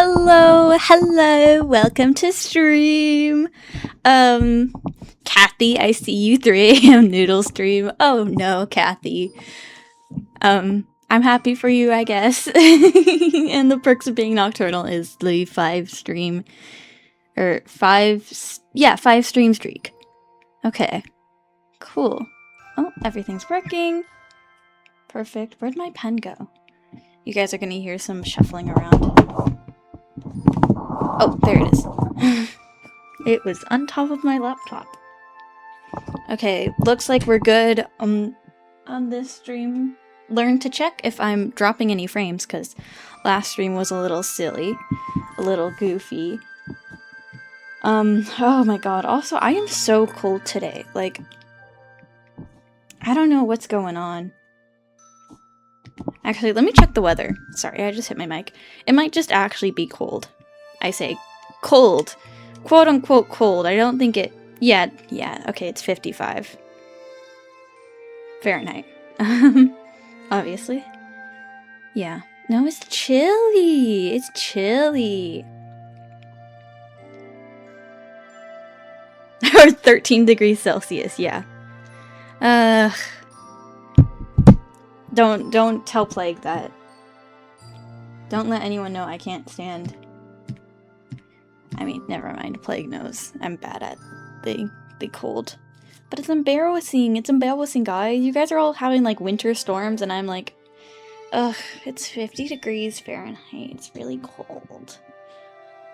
Hello, welcome to stream. Kathy, I see you, 3 a.m. noodle stream. Oh no, Kathy. I'm happy for you, I guess. And the perks of being nocturnal is the 5 stream, or 5 stream streak. Okay, cool. Oh, everything's working. Perfect. Where'd my pen go? You guys are gonna hear some shuffling around. Oh, there it is. It was on top of my laptop. Okay, looks like we're good on this stream. Learn to check if I'm dropping any frames, because last stream was a little silly. A little goofy. Oh my god. Also, I am so cold today. Like, I don't know what's going on. Actually, let me check the weather. Sorry, I just hit my mic. It might just actually be cold. I say cold. Quote unquote cold. I don't think it... Yeah, okay, it's 55. Fahrenheit. Obviously. Yeah. No, it's chilly. It's chilly. Or 13 degrees Celsius, yeah. Don't tell Plague that. Don't let anyone know I can't stand... I mean, never mind. Plague knows. I'm bad at the cold. But it's embarrassing. It's embarrassing, guys. You guys are all having, like, winter storms, and I'm like... Ugh, it's 50 degrees Fahrenheit. It's really cold.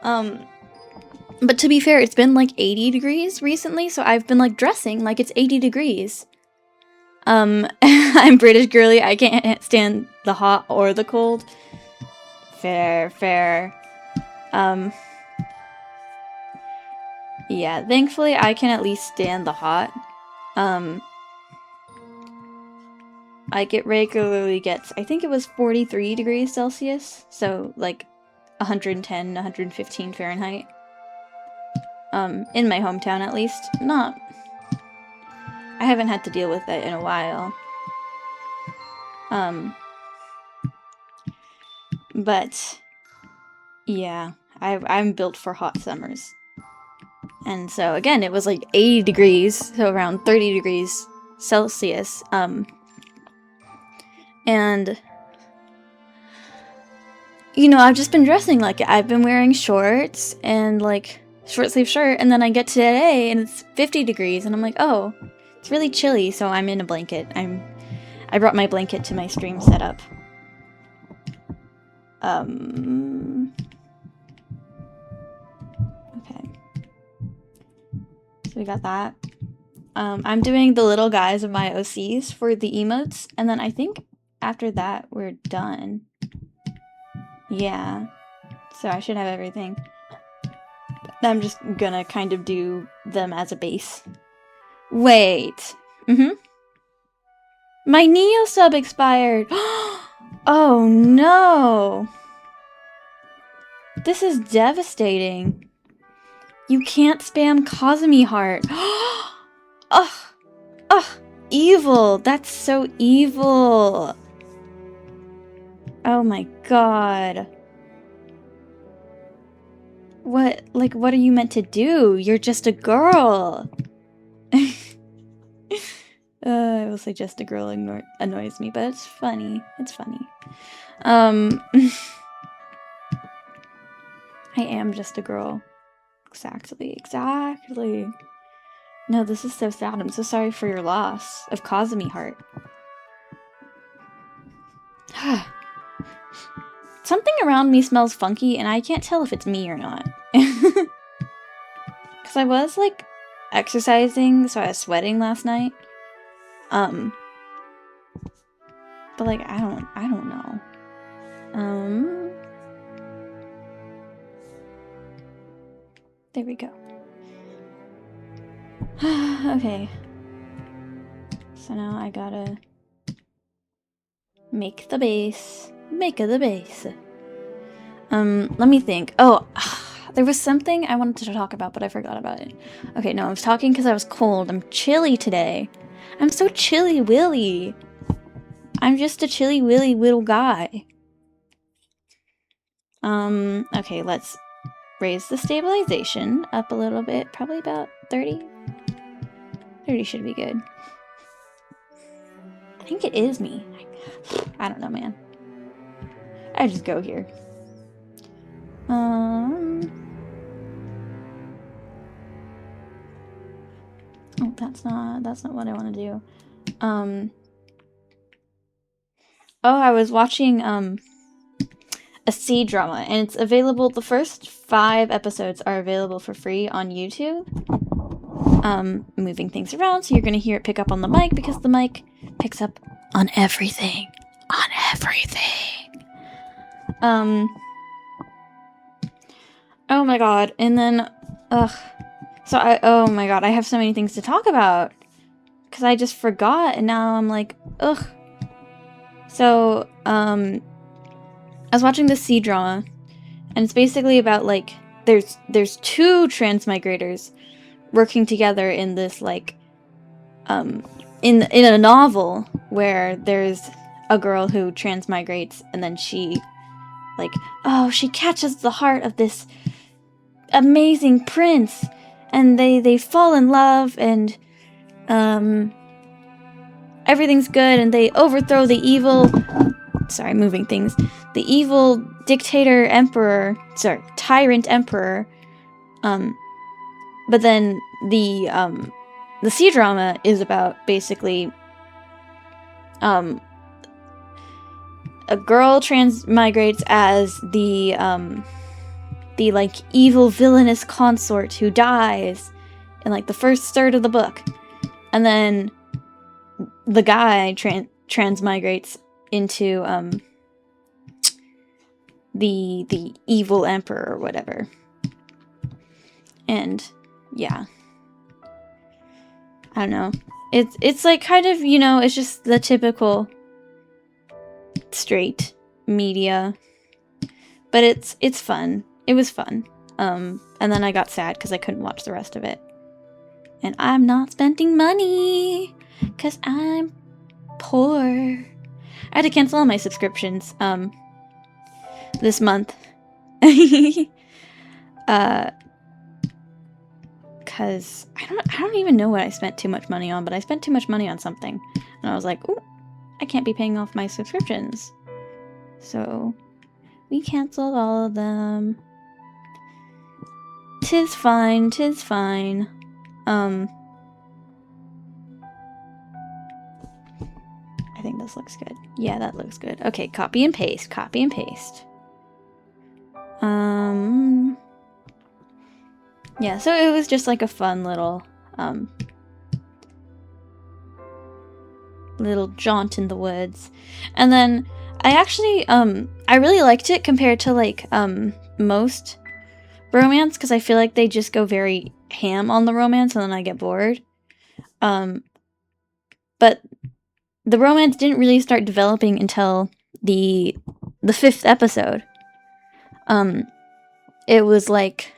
But to be fair, it's been, like, 80 degrees recently, so I've been, like, dressing like it's 80 degrees. I'm British girly. I can't stand the hot or the cold. Fair. Yeah, thankfully I can at least stand the hot. It regularly gets, I think it was 43 degrees Celsius, so like 110, 115 Fahrenheit. In my hometown at least. I haven't had to deal with it in a while. But yeah, I'm built for hot summers. And so again, it was like 80 degrees, so around 30 degrees Celsius. And you know, I've just been dressing like it. I've been wearing shorts and like short sleeve shirt, and then I get to today and it's 50 degrees and I'm like, oh, it's really chilly, so I'm in a blanket. I brought my blanket to my stream setup. Okay. So we got that. I'm doing the little guys of my OCs for the emotes, and then I think after that we're done. Yeah. So I should have everything. I'm just gonna kind of do them as a base. Wait. My Neo sub expired. Oh no. This is devastating. You can't spam Kazumi Heart. Ugh, evil. That's so evil. Oh my god. What are you meant to do? You're just a girl. I will say just a girl annoys me, but it's funny. It's funny. I am just a girl. Exactly. No, this is so sad. I'm so sorry for your loss of Kazumi Heart. Something around me smells funky, and I can't tell if it's me or not. Because I was, like, exercising, so I was sweating last night. But, like, I don't know. There we go. Okay. So now I gotta make the base. Make the base. Let me think. Oh, there was something I wanted to talk about, but I forgot about it. Okay, no, I was talking because I was cold. I'm chilly today. I'm so chilly willy. I'm just a chilly willy little guy. Okay, let's raise the stabilization up a little bit. Probably about 30. 30 should be good. I think it is me. I don't know, man. I just go here. Oh, that's not what I want to do. Oh, I was watching, a C-drama, and it's available, the first 5 episodes are available for free on YouTube. Moving things around, so you're gonna hear it pick up on the mic, because the mic picks up on everything. On everything. Oh my god, and then, so oh my god, I have so many things to talk about, because I just forgot, and now I'm like, ugh. So, I was watching this C-drama, and it's basically about, like, there's 2 transmigrators working together in this, like, in a novel where there's a girl who transmigrates, and then she, like, oh, she catches the heart of this amazing prince, and they fall in love, and, everything's good, and they overthrow the evil, sorry, moving things, the evil dictator emperor, sorry, tyrant emperor, but then the C-drama is about, basically, a girl transmigrates as the like, evil villainous consort who dies in, like, the first third of the book. And then the guy transmigrates into, the evil emperor or whatever. And, yeah. I don't know. It's like, kind of, you know, it's just the typical straight media. But it's fun. It was fun. And then I got sad because I couldn't watch the rest of it. And I'm not spending money because I'm poor. I had to cancel all my subscriptions this month. Cause I don't even know what I spent too much money on, but I spent too much money on something. And I was like, ooh, I can't be paying off my subscriptions. So we canceled all of them. 'Tis fine, 'tis fine. I think this looks good. Yeah, that looks good. Okay, copy and paste, copy and paste. Yeah, so it was just like a fun little, little jaunt in the woods. And then I actually, I really liked it compared to, like, most romance, because I feel like they just go very ham on the romance and then I get bored. But the romance didn't really start developing until the 5th episode. It was like,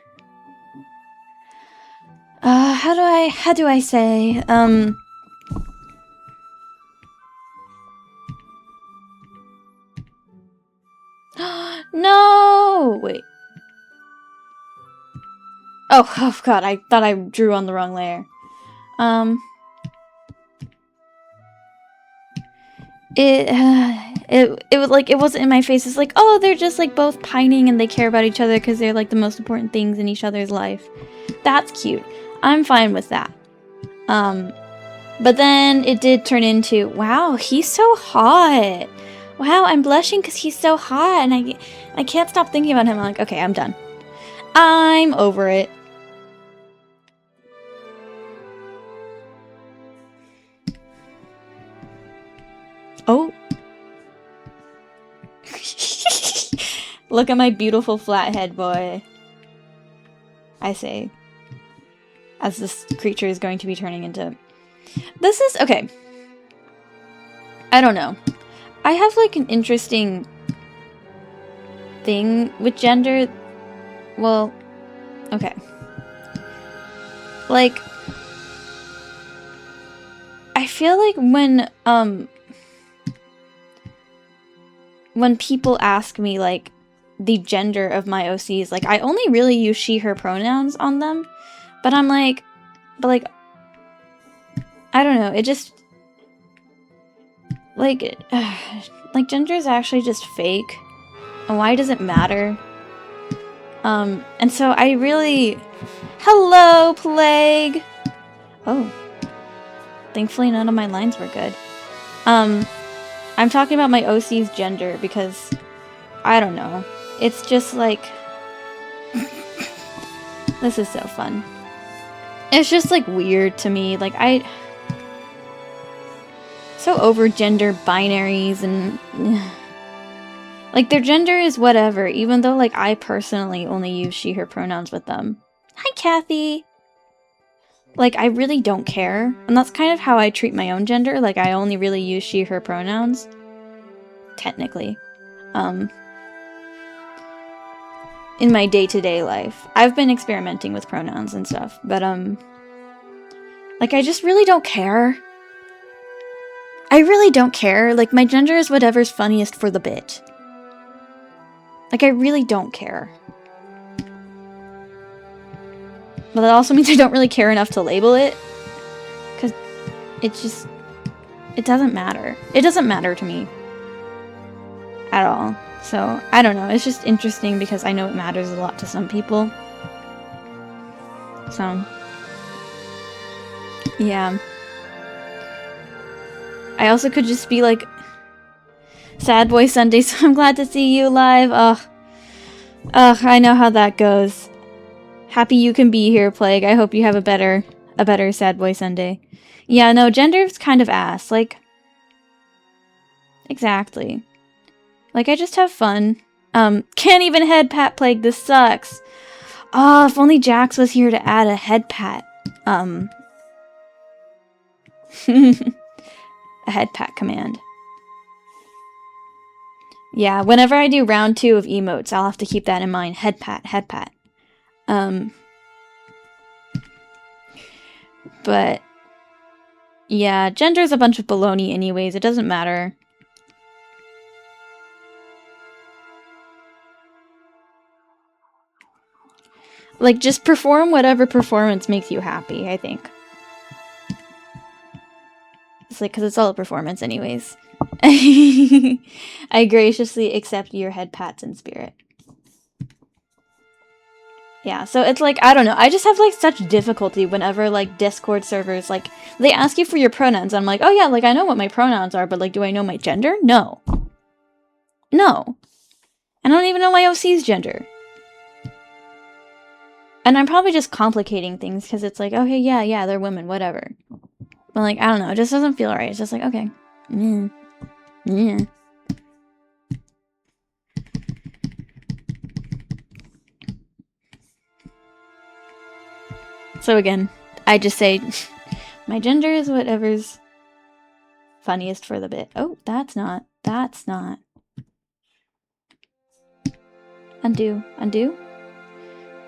how do I say, no, wait. Oh god, I thought I drew on the wrong layer. It was like, it wasn't in my face. It's like, oh, they're just, like, both pining and they care about each other because they're, like, the most important things in each other's life. That's cute. I'm fine with that. But then it did turn into, wow, he's so hot. Wow, I'm blushing because he's so hot, and I can't stop thinking about him. I'm like, okay, I'm done. I'm over it. Oh. Look at my beautiful flathead boy. I say. As this creature is going to be turning into... This is... Okay. I don't know. I have, like, an interesting thing with gender. Well, okay. Like, I feel like when people ask me, like, the gender of my OCs. Like, I only really use she, her pronouns on them. But I'm like, I don't know, it just, like, like, gender is actually just fake. And why does it matter? And so I really... Hello, Plague! Oh. Thankfully none of my lines were good. I'm talking about my OC's gender because, I don't know. It's just like... This is so fun. It's just, like, weird to me. Like, so over gender binaries and... Like, their gender is whatever, even though, like, I personally only use she, her pronouns with them. Hi, Kathy! Like, I really don't care. And that's kind of how I treat my own gender. Like, I only really use she, her pronouns. Technically. In my day-to-day life. I've been experimenting with pronouns and stuff, but, like, I just really don't care. I really don't care. Like, my gender is whatever's funniest for the bit. Like, I really don't care. But that also means I don't really care enough to label it. Because it just... It doesn't matter. It doesn't matter to me. At all. So, I don't know. It's just interesting because I know it matters a lot to some people. So... Yeah. I also could just be like... Sad Boy Sunday, so I'm glad to see you live. Ugh. Ugh, I know how that goes. Happy you can be here, Plague. I hope you have a better Sad Boy Sunday. Yeah, no, gender's kind of ass. Like... Exactly. Like, I just have fun. Can't even head pat, Plague. This sucks. Oh, if only Jax was here to add a head pat. A head pat command. Yeah, whenever I do round 2 of emotes, I'll have to keep that in mind. Head pat, head pat. But... Yeah, gender's a bunch of baloney anyways. It doesn't matter. Like, just perform whatever performance makes you happy, I think. It's like, because it's all a performance anyways. I graciously accept your head pats in spirit. Yeah, so it's like, I don't know, I just have, like, such difficulty whenever, like, Discord servers, like, they ask you for your pronouns. I'm like, oh yeah, like, I know what my pronouns are, but, like, do I know my gender? No. No. I don't even know my OC's gender. And I'm probably just complicating things, because it's like, okay, yeah, they're women, whatever. But, like, I don't know, it just doesn't feel right. It's just like, okay. Yeah. So again, I just say, my gender is whatever's funniest for the bit. Oh, that's not. Undo.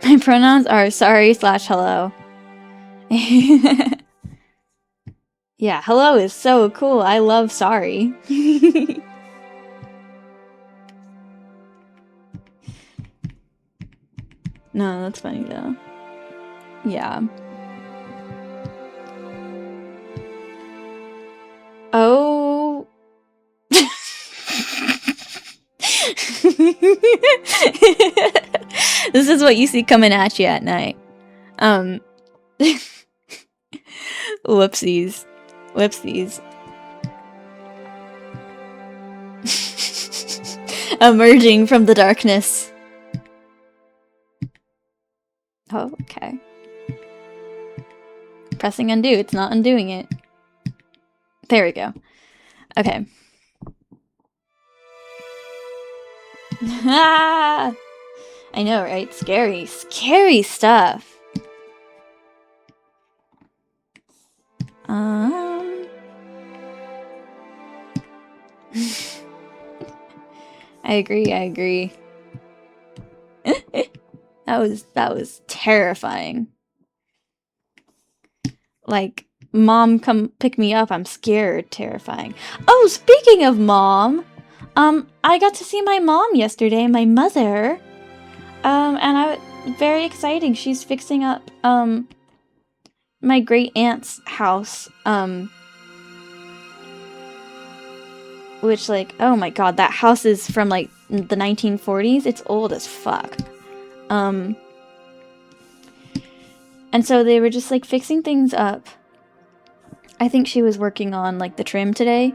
My pronouns are sorry/hello. Yeah, hello is so cool. I love sorry. No, that's funny though. Yeah. Oh. This is what you see coming at you at night. Whoopsies. Emerging from the darkness. Oh, okay. Pressing undo. It's not undoing it. There we go. Okay. I know, right? Scary stuff. I agree. That was terrifying. Like, Mom, come pick me up. I'm scared. Terrifying. Oh, speaking of Mom, I got to see my mom yesterday, my mother. And very exciting. She's fixing up, my great aunt's house, which, like, oh my god, that house is from, like, the 1940s. It's old as fuck. And so they were just, like, fixing things up. I think she was working on, like, the trim today.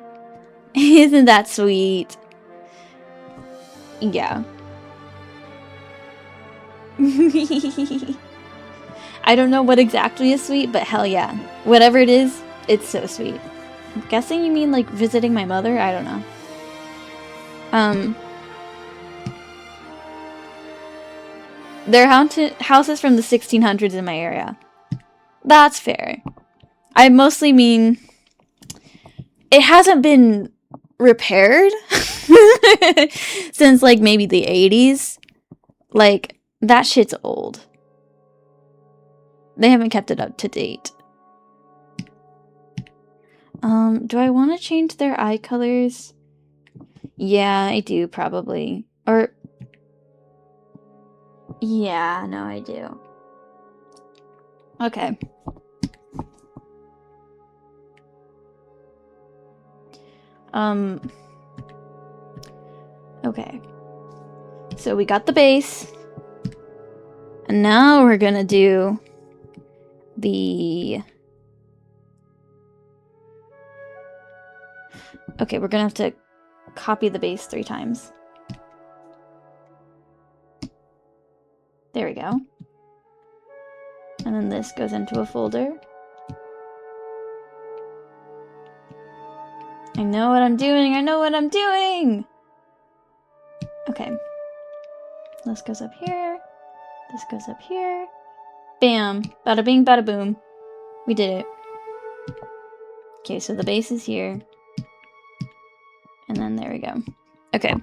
Isn't that sweet? Yeah. I don't know what exactly is sweet, but hell yeah. Whatever it is, it's so sweet. I'm guessing you mean, like, visiting my mother? I don't know. There are houses from the 1600s in my area. That's fair. I mostly mean it hasn't been repaired since, like, maybe the 80s. Like, that shit's old. They haven't kept it up to date. Do I want to change their eye colors? Yeah, I do, probably. Or... yeah, no, I do. Okay. Okay. So we got the base. And now we're gonna do the... okay, we're gonna have to copy the base 3 times. There we go. And then this goes into a folder. I know what I'm doing! I know what I'm doing! Okay. This goes up here. This goes up here. Bam! Bada bing, bada boom. We did it. Okay, so the base is here. And then there we go. Okay.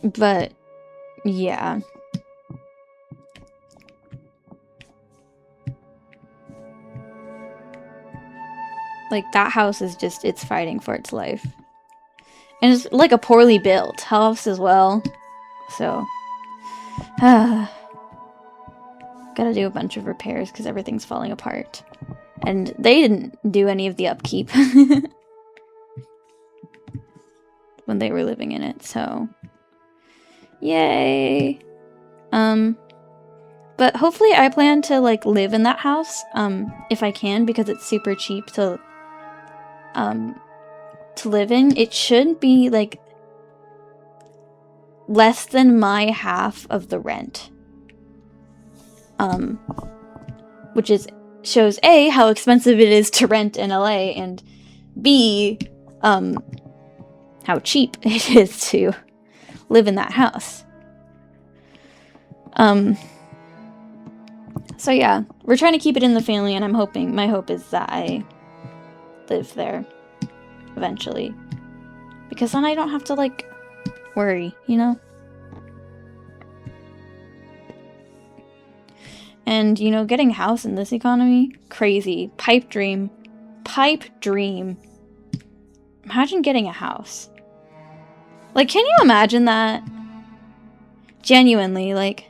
But, yeah. Like, that house is just, it's fighting for its life. And it's, like, a poorly built house as well. So. Gotta do a bunch of repairs because everything's falling apart. And they didn't do any of the upkeep. When they were living in it, so. Yay! But hopefully I plan to, like, live in that house, if I can, because it's super cheap to live in. It should be, like, less than my half of the rent. Which shows A, how expensive it is to rent in LA, and B, how cheap it is to live in that house. So yeah, we're trying to keep it in the family, and my hope is that I live there eventually. Because then I don't have to, like, worry, you know? And, you know, getting a house in this economy, crazy. Pipe dream. Pipe dream. Imagine getting a house. Like, can you imagine that? Genuinely, like...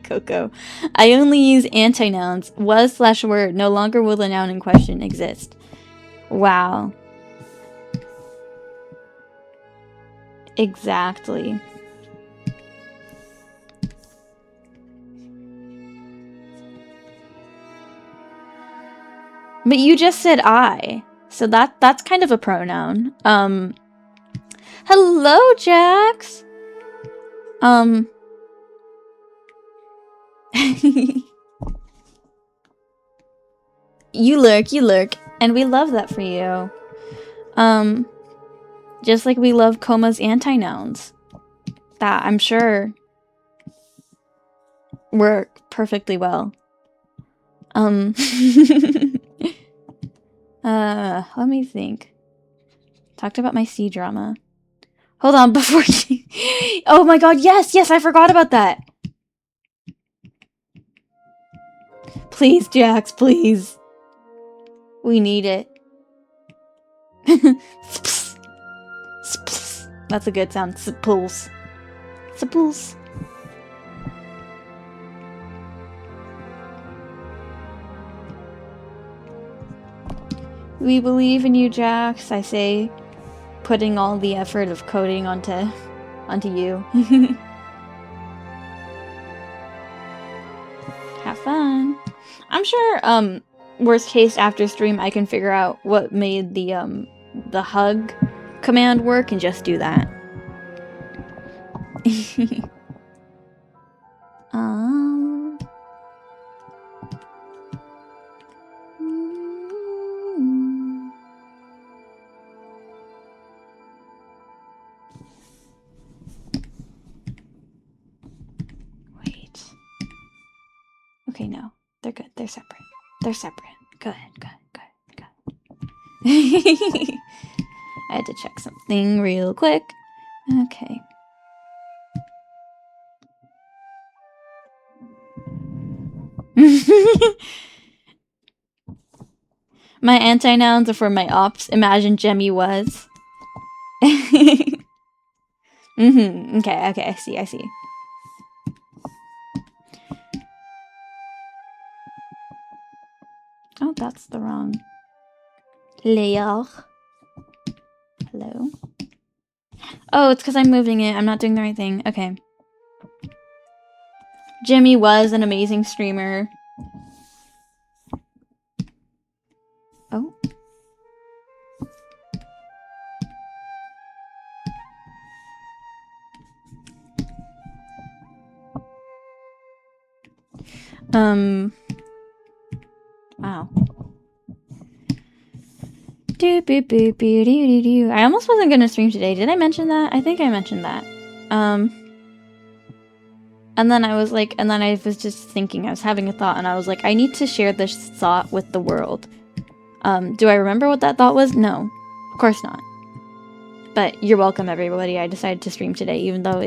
Coco. I only use antinouns. Was/word. No longer will the noun in question exist. Wow. Exactly. But you just said I. So that's kind of a pronoun. Hello, Jax! You lurk, and we love that for you. Just like we love Coma's antinouns. That, I'm sure, work perfectly well. Let me think. Talked about my C drama. Hold on, before you... Oh my god, yes, I forgot about that! Please, Jax, please. We need it. That's a good sound. Supples. Supples. We believe in you, Jax. I say, putting all the effort of coding onto you. Have fun. I'm sure, worst case after stream, I can figure out what made the hug command work and just do that. Wait. Okay, no. They're good. They're separate. They're separate. Good, good, good, good. I had to check something real quick. Okay. My anti-nouns are for my ops. Imagine Jemmy was. Okay, I see. Oh, that's the wrong layer. Hello? Oh, it's because I'm moving it. I'm not doing the right thing. Okay. Jimmy was an amazing streamer. Oh. Wow. I almost wasn't gonna stream today. Did I mention that? I think I mentioned that. And then I was like, and then I was just thinking, I was having a thought, and I was like, I need to share this thought with the world. Do I remember what that thought was? No. Of course not. But you're welcome, everybody. I decided to stream today, even though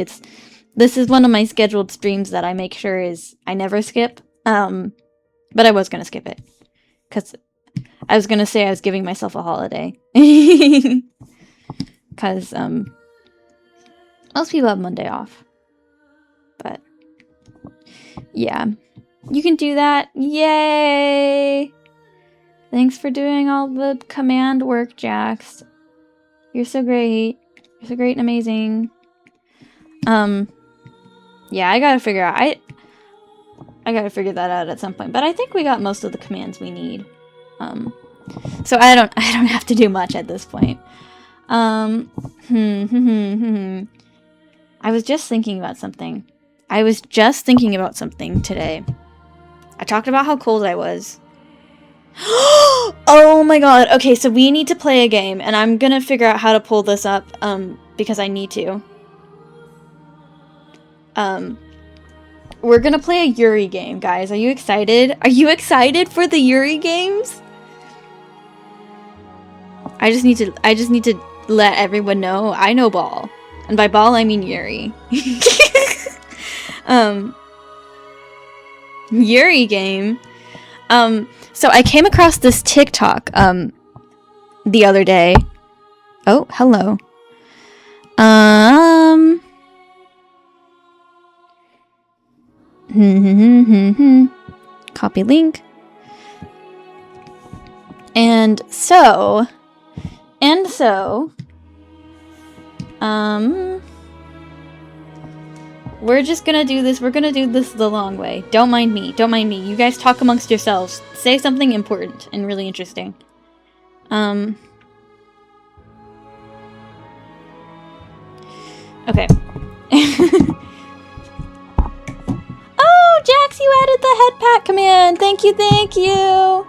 this is one of my scheduled streams that I make sure I never skip. But I was gonna skip it. Because I was gonna say I was giving myself a holiday. Because, most people have Monday off. But, yeah. You can do that. Yay! Thanks for doing all the command work, Jax. You're so great. You're so great and amazing. Yeah, I gotta figure out. I gotta figure that out at some point. But I think we got most of the commands we need. So I don't have to do much at this point. I was just thinking about something. Today. I talked about how cold I was. Oh my god. Okay, so we need to play a game, and I'm gonna figure out how to pull this up, because I need to. We're gonna play a Yuri game, guys. Are you excited? Are you excited for the Yuri games? I just need to let everyone know I know ball. And by ball I mean Yuri. Yuri game. So I came across this TikTok the other day. Oh, hello. Copy link. And so we're just gonna do this. We're gonna do this the long way. Don't mind me. Don't mind me. You guys talk amongst yourselves. Say something important and really interesting. Okay. Oh, Jax, you added the head pat command. Thank you, thank you.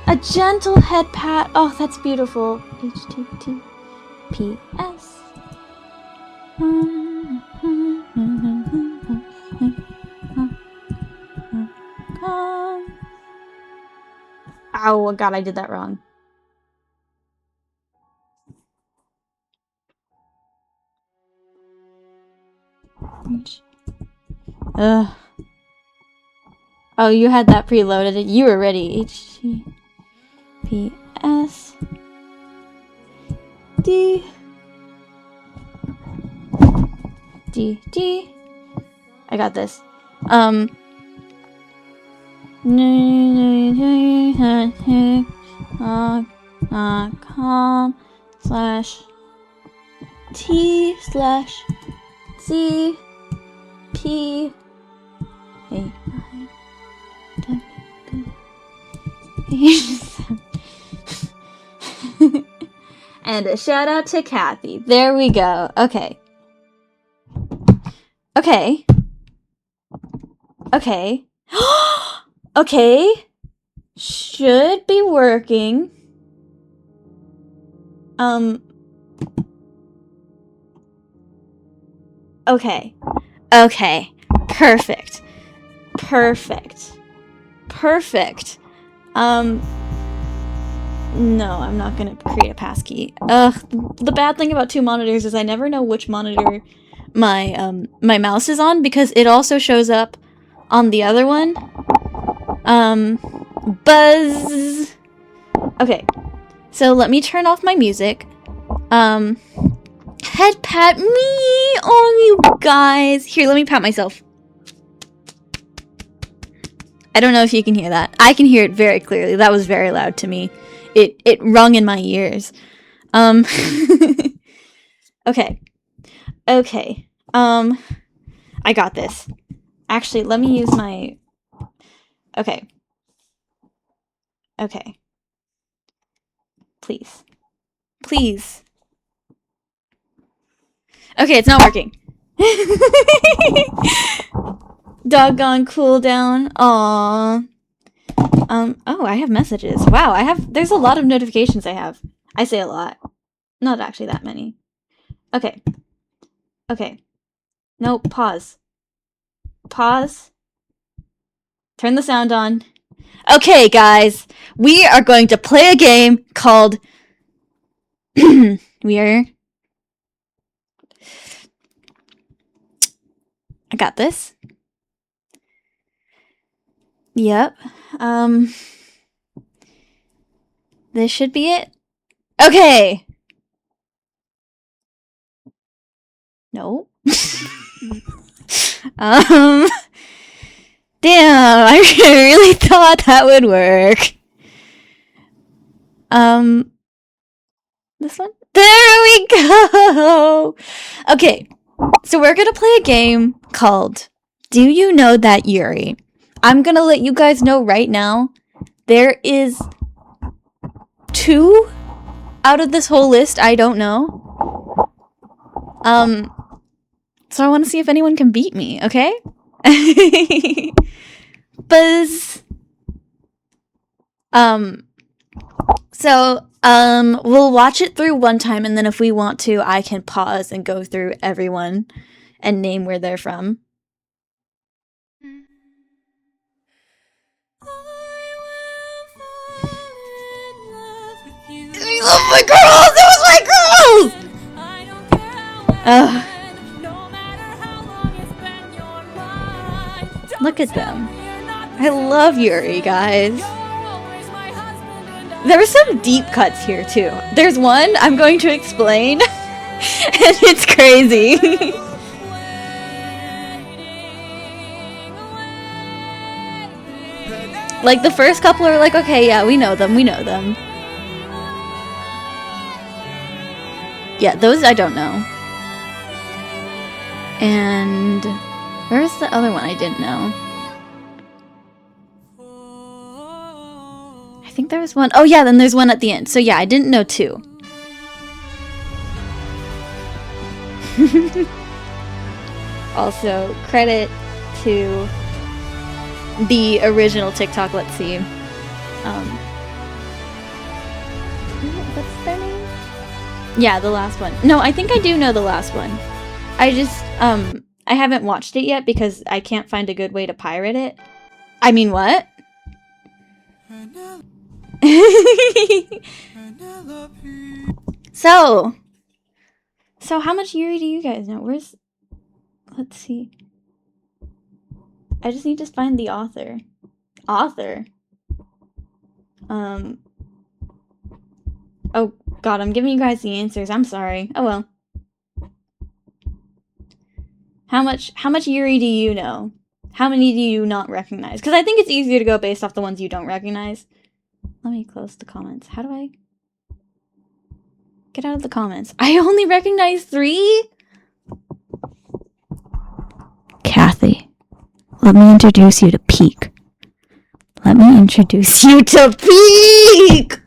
A gentle head pat. Oh, that's beautiful. HTTPS. Oh god, I did that wrong. Ugh. Oh, you had that preloaded. You were ready. HTTPS D D. I got this. com/t/c/p and a shout out to Kathy. There we go. Okay. Okay. Okay. Okay. Should be working. Okay. Okay. Perfect. Perfect. Perfect. No, I'm not gonna create a passkey. The bad thing about 2 monitors is I never know which monitor my my mouse is on because it also shows up on the other one. Buzz. Okay. So let me turn off my music. Head pat me! Oh, you guys. Here, let me pat myself. I don't know if you can hear that. I can hear it very clearly. That was very loud to me. It rung in my ears. Okay. Okay. I got this. Actually, let me use my... Okay. Okay. Please. Please. Okay, it's not working. Doggone cooldown. Aww. Oh, I have messages. Wow, there's a lot of notifications I have. I say a lot. Not actually that many. Okay. Okay. No, pause. Pause. Turn the sound on. Okay, guys. We are going to play a game called... I got this. Yep. This should be it. Okay. No. Damn, I really thought that would work. This one? There we go! Okay, so we're gonna play a game called Do You Know That Yuri? I'm gonna let you guys know right now, there is 2 out of this whole list I don't know. So I want to see if anyone can beat me, okay? Buzz. We'll watch it through one time, and then if we want to, I can pause and go through everyone and name where they're from. I love my girls! It was my girls! Look at them. I love Yuri, guys. There were some deep cuts here, too. There's one I'm going to explain, and it's crazy. Like, the first couple are like, okay, yeah, we know them. Yeah, those I don't know. And where's the other one I didn't know? I think there was one. Oh yeah, then there's one at the end. So yeah, I didn't know 2. Also, credit to the original TikTok. Let's see. What's their name? Yeah, the last one. No, I think I do know the last one. I just, I haven't watched it yet because I can't find a good way to pirate it. I mean, what? So how much Yuri do you guys know? Let's see. I just need to find the author. Author. Oh god, I'm giving you guys the answers. I'm sorry. Oh well. How much Yuri do you know? How many do you not recognize? Because I think it's easier to go based off the ones you don't recognize. Let me close the comments. How do I get out of the comments? I only recognize 3? Kathy, let me introduce you to Peak. Let me introduce you to Peak!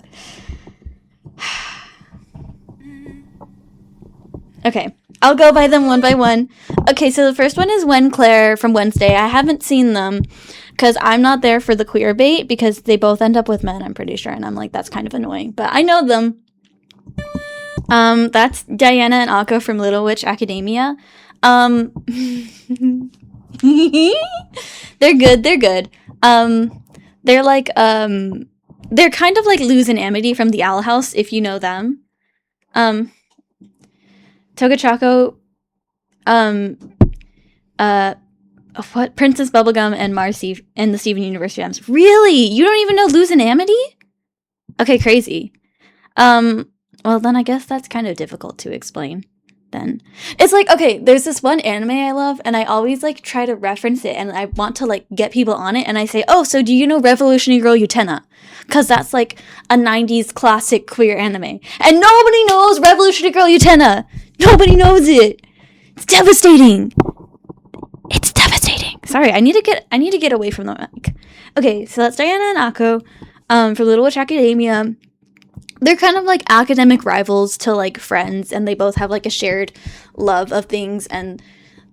Okay, I'll go by them one by one. Okay, so the first one is Wen Claire from Wednesday. I haven't seen them because I'm not there for the queer bait because they both end up with men, I'm pretty sure, and I'm like, that's kind of annoying. But I know them. That's Diana and Akko from Little Witch Academia. They're good. They're like, they're kind of like Luz and Amity from the Owl House, if you know them. Toga Choco, what? Princess Bubblegum and Marcy and the Steven Universe Gems. Really? You don't even know Luz and Amity? Okay, crazy. Well, then I guess that's kind of difficult to explain. Then it's like, okay, there's this one anime I love, and I always like try to reference it, and I want to like get people on it, and I say, oh, so do you know Revolutionary Girl Utena? Because that's like a 90s classic queer anime, and nobody knows Revolutionary Girl Utena. Nobody knows it. It's devastating. It's devastating. Sorry, I need to get away from the mic. Okay, so that's Diana and Akko, for Little Witch Academia. They're kind of like academic rivals to like friends, and they both have like a shared love of things, and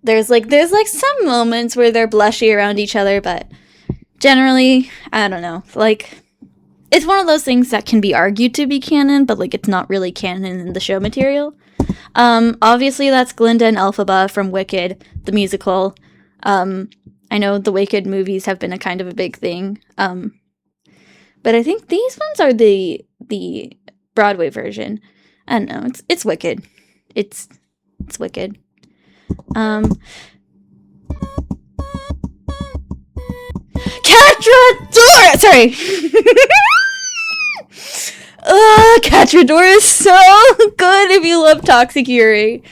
there's like some moments where they're blushy around each other, but generally, I don't know, like it's one of those things that can be argued to be canon, but like it's not really canon in the show material. Obviously that's Glinda and Elphaba from Wicked, the musical. I know the Wicked movies have been a kind of a big thing. But I think these ones are the Broadway version. I don't know. It's Wicked. It's Wicked. Catradora! Sorry. Catradora is so good if you love Toxic Yuri.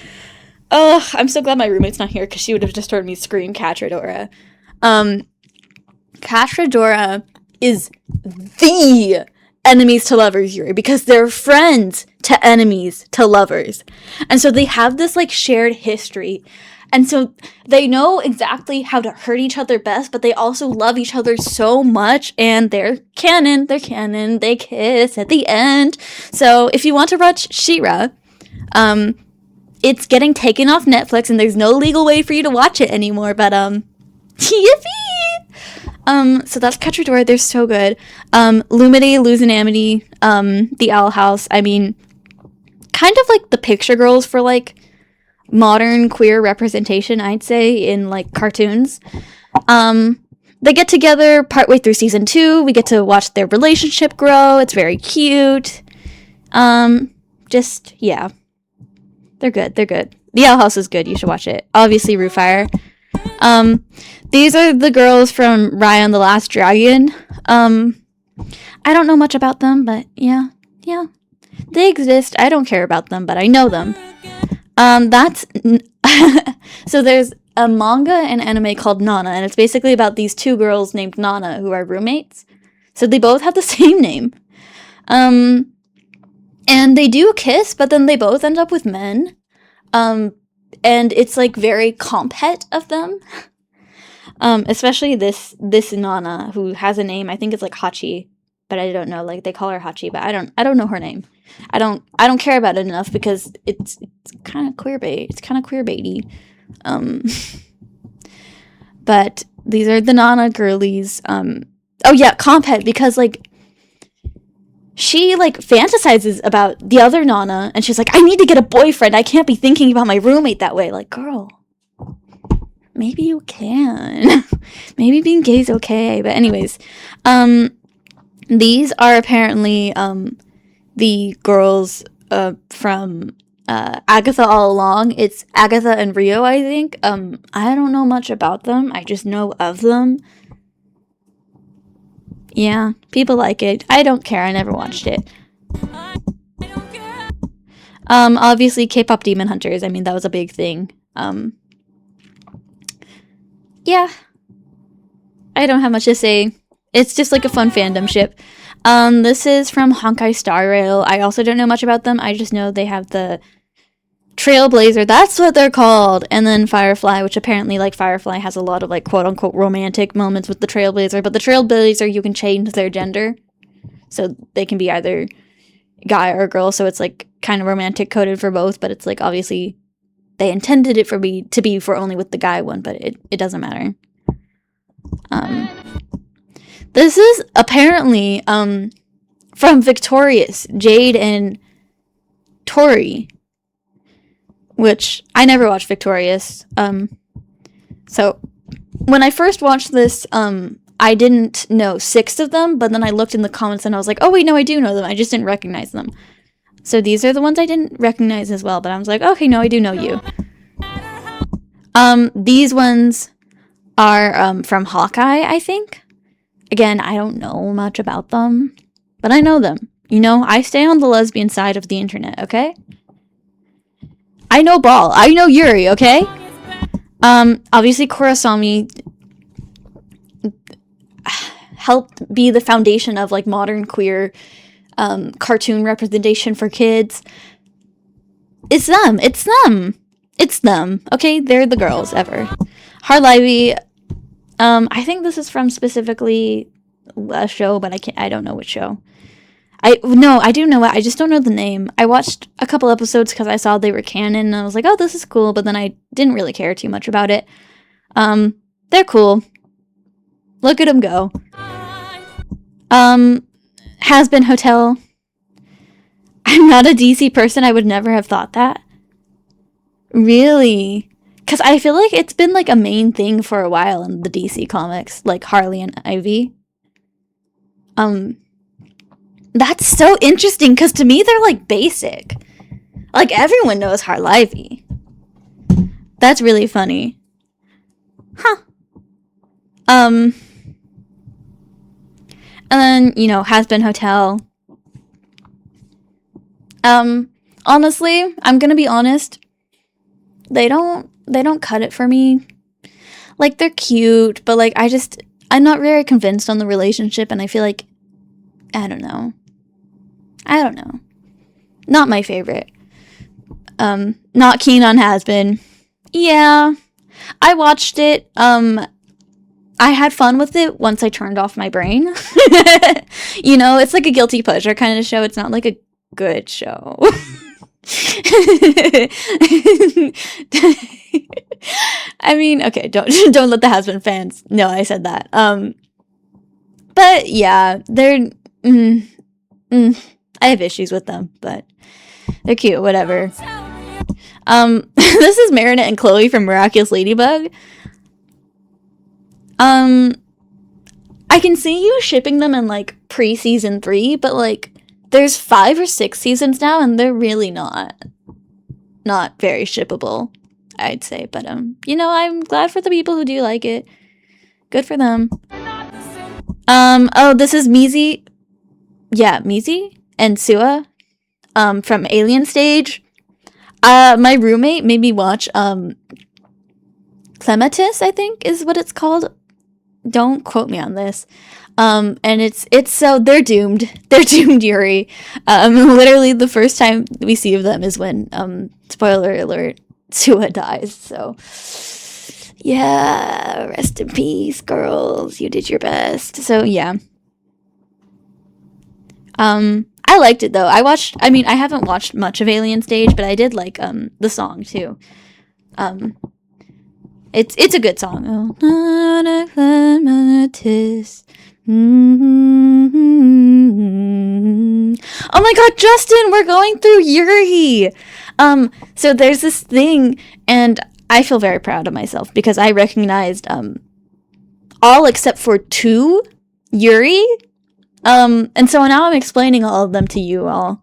I'm so glad my roommate's not here because she would have just heard me scream Catradora. Catradora is the enemies to lovers Yuri because they're friends to enemies to lovers. And so they have this like shared history. And so they know exactly how to hurt each other best, but they also love each other so much, and they're canon, they kiss at the end. So if you want to watch She-Ra, it's getting taken off Netflix, and there's no legal way for you to watch it anymore, but yippee! So that's Catradora, they're so good. Lumity, Luz and Amity, the Owl House, I mean, kind of like the picture girls for like modern queer representation, I'd say, in like cartoons. They get together partway through season 2. We get to watch their relationship grow. It's very cute. Just, yeah. They're good. The Owl House is good. You should watch it. Obviously, Rufire. These are the girls from Raya and the Last Dragon. I don't know much about them, but yeah. They exist. I don't care about them, but I know them. That's so there's a manga and anime called Nana, and it's basically about these two girls named Nana who are roommates. So they both have the same name. And they do kiss, but then they both end up with men. And it's like very compet of them. Especially this Nana who has a name, I think it's like Hachi, but I don't know, like they call her Hachi, but I don't know her name. I don't care about it enough because it's kind of queerbait. It's kind of queerbaity. But these are the Nana girlies. Oh yeah, compet, because like she like fantasizes about the other Nana, and she's like, I need to get a boyfriend. I can't be thinking about my roommate that way. Like, girl, maybe you can. Maybe being gay is okay. But anyways, these are apparently the girls from Agatha All Along. It's Agatha and Rio, I think. I don't know much about them. I just know of them. Yeah, people like it. I don't care. I never watched it. Obviously K-pop Demon Hunters. I mean, that was a big thing. Yeah. I don't have much to say. It's just like a fun fandom ship. This is from Honkai Star Rail. I also don't know much about them. I just know they have the Trailblazer. That's what they're called. And then Firefly, which apparently, like, Firefly has a lot of, like, quote-unquote romantic moments with the Trailblazer. But the Trailblazer, you can change their gender. So they can be either guy or girl. So it's, like, kind of romantic coded for both. But it's, like, obviously they intended it to be for only with the guy one. But it doesn't matter. This is apparently from Victorious, Jade and Tori, which I never watched Victorious. So when I first watched this, I didn't know 6 of them, but then I looked in the comments and I was like, oh wait, no, I do know them. I just didn't recognize them. So these are the ones I didn't recognize as well, but I was like, okay, no, I do know you. These ones are from Hawkeye, I think. Again, I don't know much about them, but I know them. You know, I stay on the lesbian side of the internet, okay? I know Ball. I know Yuri, okay? Obviously Kurosami helped be the foundation of, like, modern queer cartoon representation for kids. It's them. It's them. It's them. Okay, they're the girls ever. Hard Livey. I think this is from specifically a show, but I don't know which show. I do know it. I just don't know the name. I watched a couple episodes because I saw they were canon, and I was like, oh, this is cool, but then I didn't really care too much about it. They're cool. Look at them go. Has Been Hotel. I'm not a DC person. I would never have thought that. Really? Because I feel like it's been, like, a main thing for a while in the DC comics, like Harley and Ivy. That's so interesting, because to me, they're, like, basic. Like, everyone knows Harley. That's really funny. Huh. And then, you know, Has Been Hotel. Honestly, I'm gonna be honest. They don't cut it for me. Like, they're cute, but, like, I'm not very convinced on the relationship, and I feel like, I don't know. Not my favorite. Not keen on Has Been. Yeah. I watched it. I had fun with it once I turned off my brain. You know, it's like a guilty pleasure kind of show. It's not like a good show. I mean, okay, don't let the Has Been fans know I said that. But yeah, they're I have issues with them, but they're cute, whatever. This is Marinette and Chloe from Miraculous Ladybug. I can see you shipping them in, like, pre-season 3, but, like, there's 5 or 6 seasons now, and they're really not very shippable, I'd say. But, you know, I'm glad for the people who do like it. Good for them. Oh, this is Mizi. Yeah, Mizi and Sua, from Alien Stage. My roommate made me watch, Clematis, I think is what it's called. Don't quote me on this. And it's so they're doomed. They're doomed, Yuri. Literally the first time we see of them is when, spoiler alert, Sua dies. So yeah, rest in peace, girls. You did your best. So yeah. I liked it though. I haven't watched much of Alien Stage, but I did like the song too. It's a good song. Oh, not a clematis. Oh my god, Justin, we're going through Yuri. So there's this thing, and I feel very proud of myself because I recognized all except for 2 Yuri. And so now I'm explaining all of them to you all.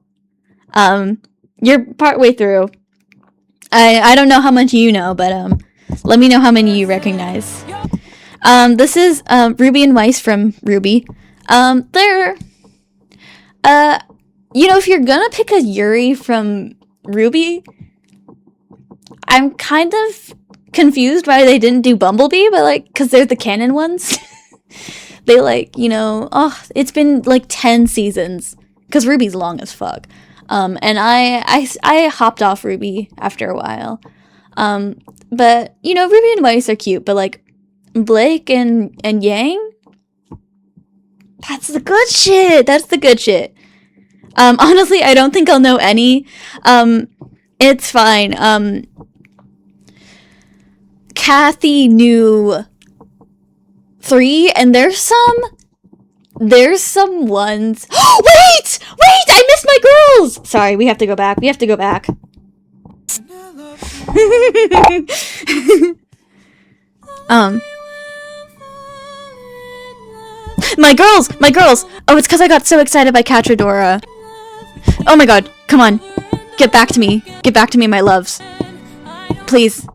You're partway through. I don't know how much you know, but let me know how many you recognize. This is Ruby and Weiss from Ruby. They're, you know, if you're gonna pick a Yuri from Ruby, I'm kind of confused why they didn't do Bumblebee, but like, cause they're the canon ones. They like, you know, oh, it's been like 10 seasons, cause Ruby's long as fuck. And I hopped off Ruby after a while. But you know, Ruby and Weiss are cute, but like Blake and Yang, that's the good shit. That's the good shit. Honestly, I don't think I'll know any. It's fine. Kathy knew 3, and there's some ones. Wait! I missed my girls! Sorry, we have to go back. My girls! Oh, it's because I got so excited by Catradora. Oh my god, come on. Get back to me, my loves. Please.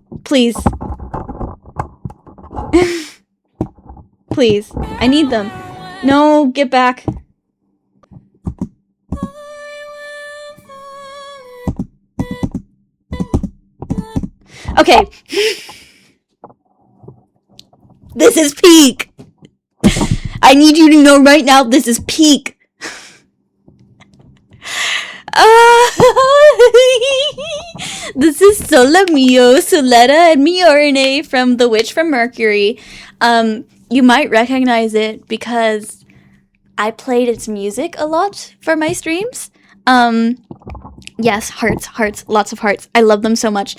Please, I need them. No, get back. Okay. This is peak. I need you to know right now, this is peak. This is Solomio, Soletta, and Miorine from The Witch from Mercury. You might recognize it because I played its music a lot for my streams. Yes, hearts, lots of hearts. I love them so much.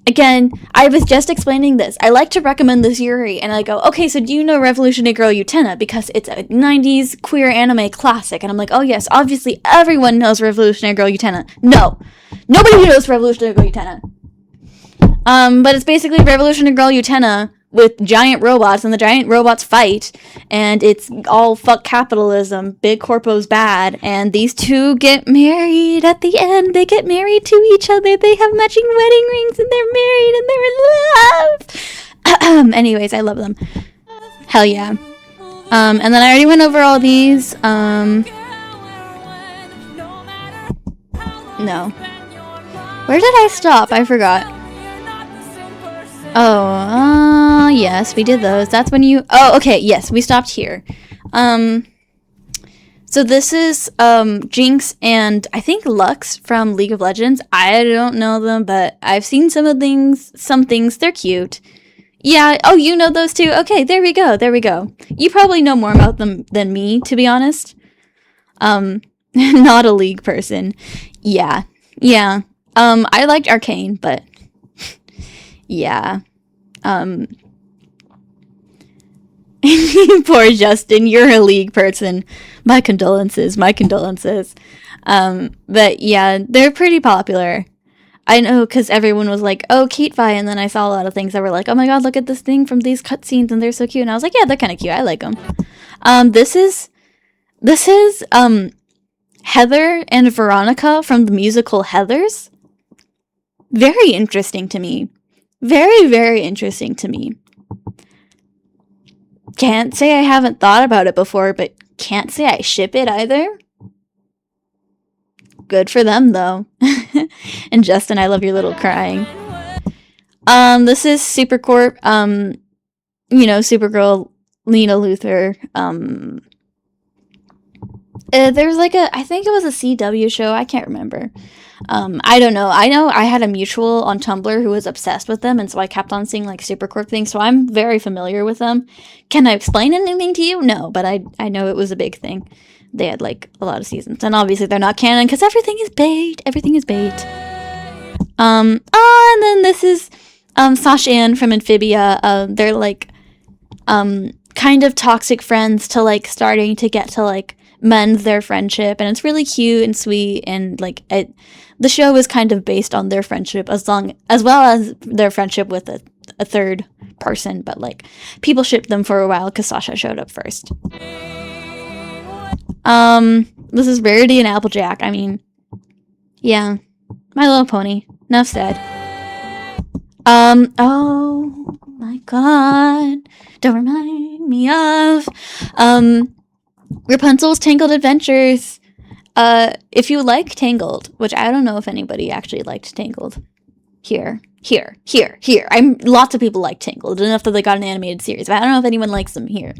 Again, I was just explaining this. I like to recommend this Yuri, and I go, okay, so do you know Revolutionary Girl Utena? Because it's a 90s queer anime classic. And I'm like, oh yes, obviously everyone knows Revolutionary Girl Utena. No, nobody knows Revolutionary Girl Utena. But it's basically Revolutionary Girl Utena with giant robots, and the giant robots fight, and it's all fuck capitalism, big corpo's bad, and these two get married at the end. They get married to each other, they have matching wedding rings, and they're married, and they're in love. Anyways, I love them. Hell yeah. And then I already went over all these. No. Where did I stop? I forgot. Oh, yes, we did those. That's when you... Oh, okay, yes, we stopped here. So this is, Jinx and I think Lux from League of Legends. I don't know them, but I've seen some things. They're cute. Yeah, oh, you know those two? Okay, there we go. You probably know more about them than me, to be honest. Not a League person. Yeah. I liked Arcane, but... Yeah. Poor Justin, you're a League person. My condolences. But yeah, they're pretty popular. I know, because everyone was like, oh, Kate Vi, and then I saw a lot of things that were like, oh my god, look at this thing from these cutscenes, and they're so cute, and I was like, yeah, they're kind of cute, I like them. This is, Heather and Veronica from the musical Heathers. Very interesting to me. Very, very interesting to me. Can't say I haven't thought about it before, but can't say I ship it either. Good for them, though. And Justin, I love your little crying. This is Supercorp. Supergirl, Lena Luthor. There's like I think it was a CW show. I can't remember. I don't know. I know I had a mutual on Tumblr who was obsessed with them, and so I kept on seeing like Supercorp things, so I'm very familiar with them. Can I explain anything to you? No, but I know it was a big thing. They had like a lot of seasons, and obviously they're not canon because everything is bait. And then this is Sasha Ann from Amphibia. They're like kind of toxic friends to like starting to get to like mend their friendship, and it's really cute and sweet, and like the show is kind of based on their friendship as well as their friendship with a third person, but like people shipped them for a while because Sasha showed up first. This is Rarity and Applejack. I mean, yeah, My Little Pony. Enough said. Oh my god, don't remind me of Rapunzel's Tangled Adventures. If you like Tangled, which I don't know if anybody actually liked Tangled. Here. Lots of people like Tangled, enough that they got an animated series, but I don't know if anyone likes them here.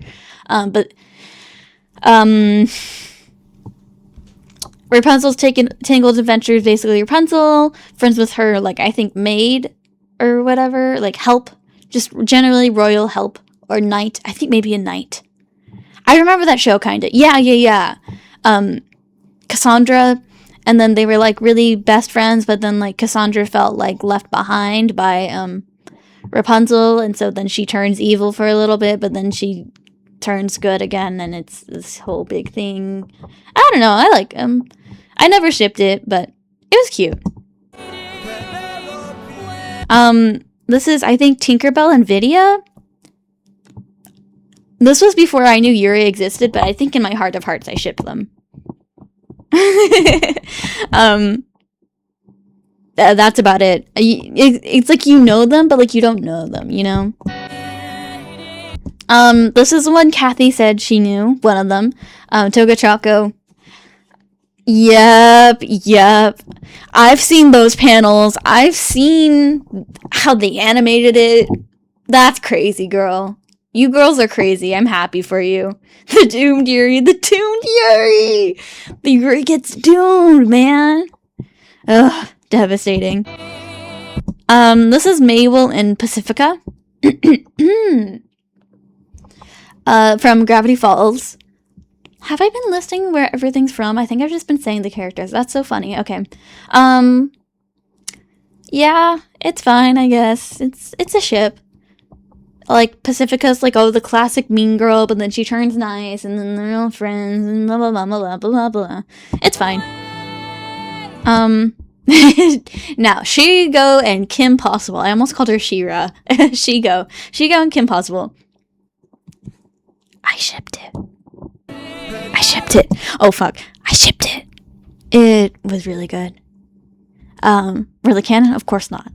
Rapunzel's Tangled Adventures, basically Rapunzel, friends with her, like, I think maid or whatever, like help, just generally royal help, or knight, I think maybe a knight. I remember that show, kinda. Yeah. Cassandra, and then they were, like, really best friends, but then, like, Cassandra felt, like, left behind by, Rapunzel, and so then she turns evil for a little bit, but then she turns good again, and it's this whole big thing. I don't know, I like them. I never shipped it, but it was cute. This is, I think, Tinkerbell and Vidya. This was before I knew Yuri existed, but I think in my heart of hearts I shipped them. That's about it. It's like you know them, but like you don't know them, you know? This is the one Kathy said she knew, one of them. Toga Choco. Yep. I've seen those panels. I've seen how they animated it. That's crazy, girl. You girls are crazy. I'm happy for you. The doomed Yuri. The Yuri gets doomed, man. Ugh, devastating. This is Mabel and Pacifica. From Gravity Falls. Have I been listing where everything's from? I think I've just been saying the characters. That's so funny. Okay. Yeah, it's fine, I guess. It's a ship. Like, Pacifica's like, oh, the classic mean girl, but then she turns nice, and then they're all friends, and blah, blah, blah, blah, blah, blah. It's fine. Now, Shigo and Kim Possible. I almost called her Shira. Shigo and Kim Possible. I shipped it. Oh, fuck. I shipped it. It was really good. Really canon? Of course not.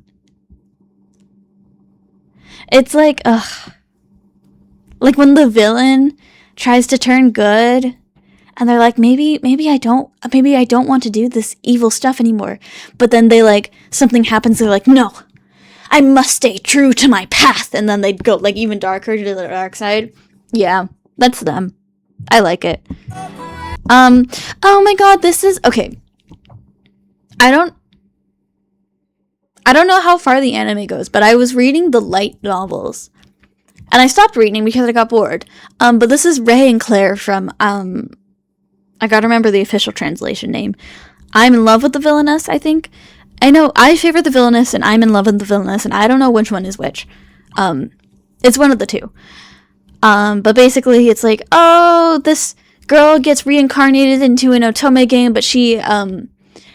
It's like, ugh. Like when the villain tries to turn good, and they're like, maybe I don't want to do this evil stuff anymore. But then they, like, something happens, they're like, no, I must stay true to my path. And then they go, like, even darker to the dark side. Yeah, that's them. I like it. Oh my god, this is, okay. I don't know how far the anime goes, but I was reading the light novels. And I stopped reading because I got bored. But this is Ray and Claire from, I gotta remember the official translation name. I'm in love with the villainess, I think. I know, I favor the villainess, and I'm in love with the villainess, and I don't know which one is which. It's one of the two. But basically, it's like, oh, this girl gets reincarnated into an otome game, but she,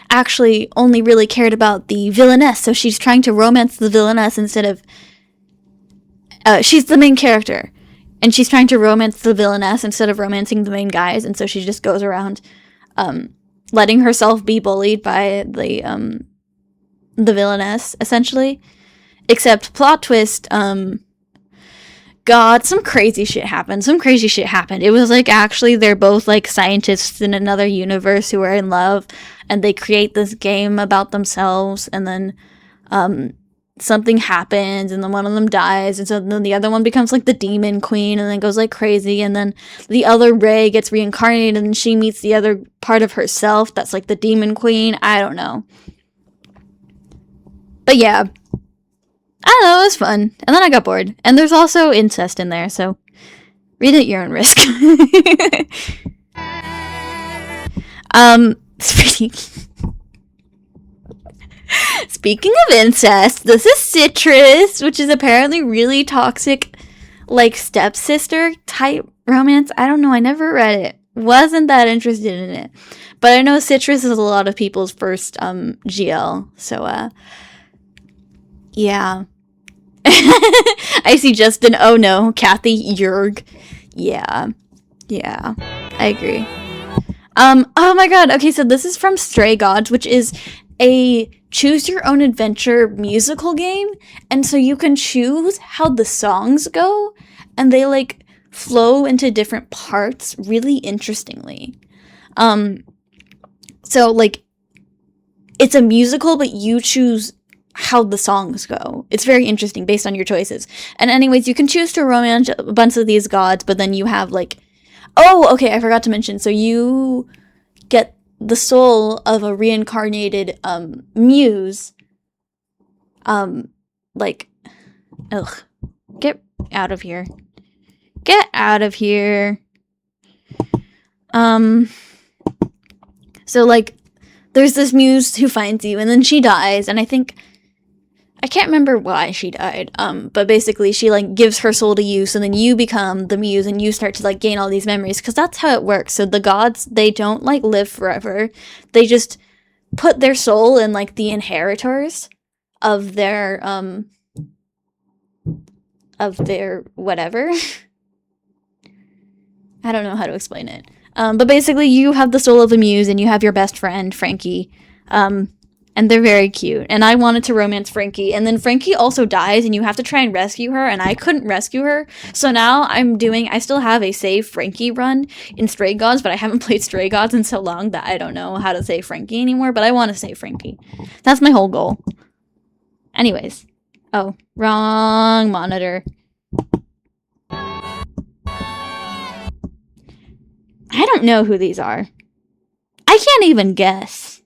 actually only really cared about the villainess, so she's trying to romance the villainess instead of... she's the main character, and she's trying to romance the villainess instead of romancing the main guys, and so she just goes around letting herself be bullied by the villainess, essentially. Except, plot twist, God, some crazy shit happened. It was like, actually, they're both like scientists in another universe who are in love, and they create this game about themselves, and then something happens, and then one of them dies, and so then the other one becomes like the demon queen, and then goes like crazy, and then the other Ray gets reincarnated, and she meets the other part of herself that's like the demon queen. I don't know. But yeah. I don't know, it was fun. And then I got bored. And there's also incest in there, so read at your own risk. Speaking of incest, this is Citrus, which is apparently really toxic, like, stepsister type romance. I don't know, I never read it. Wasn't that interested in it. But I know Citrus is a lot of people's first GL, so yeah. I see Justin. Oh no, Kathy, Jurg. Yeah, I agree. Oh my god. Okay, so this is from Stray Gods, which is a choose your own adventure musical game, and so you can choose how the songs go, and they like flow into different parts really interestingly. So like it's a musical, but you choose how the songs go. It's very interesting based on your choices. And anyways, you can choose to romance a bunch of these gods, but then you have like, oh, okay, I forgot to mention. So you get the soul of a reincarnated muse. Like, ugh, get out of here. Get out of here. So like, there's this muse who finds you, and then she dies, and I can't remember why she died, but basically she, like, gives her soul to you, so then you become the muse, and you start to, like, gain all these memories, because that's how it works. So the gods, they don't, like, live forever. They just put their soul in, like, the inheritors of their whatever. I don't know how to explain it. But basically, you have the soul of the muse, and you have your best friend, Frankie. And they're very cute. And I wanted to romance Frankie. And then Frankie also dies, and you have to try and rescue her, and I couldn't rescue her. So now I still have a Save Frankie run in Stray Gods, but I haven't played Stray Gods in so long that I don't know how to save Frankie anymore, but I want to save Frankie. That's my whole goal. Anyways. Oh, wrong monitor. I don't know who these are. I can't even guess.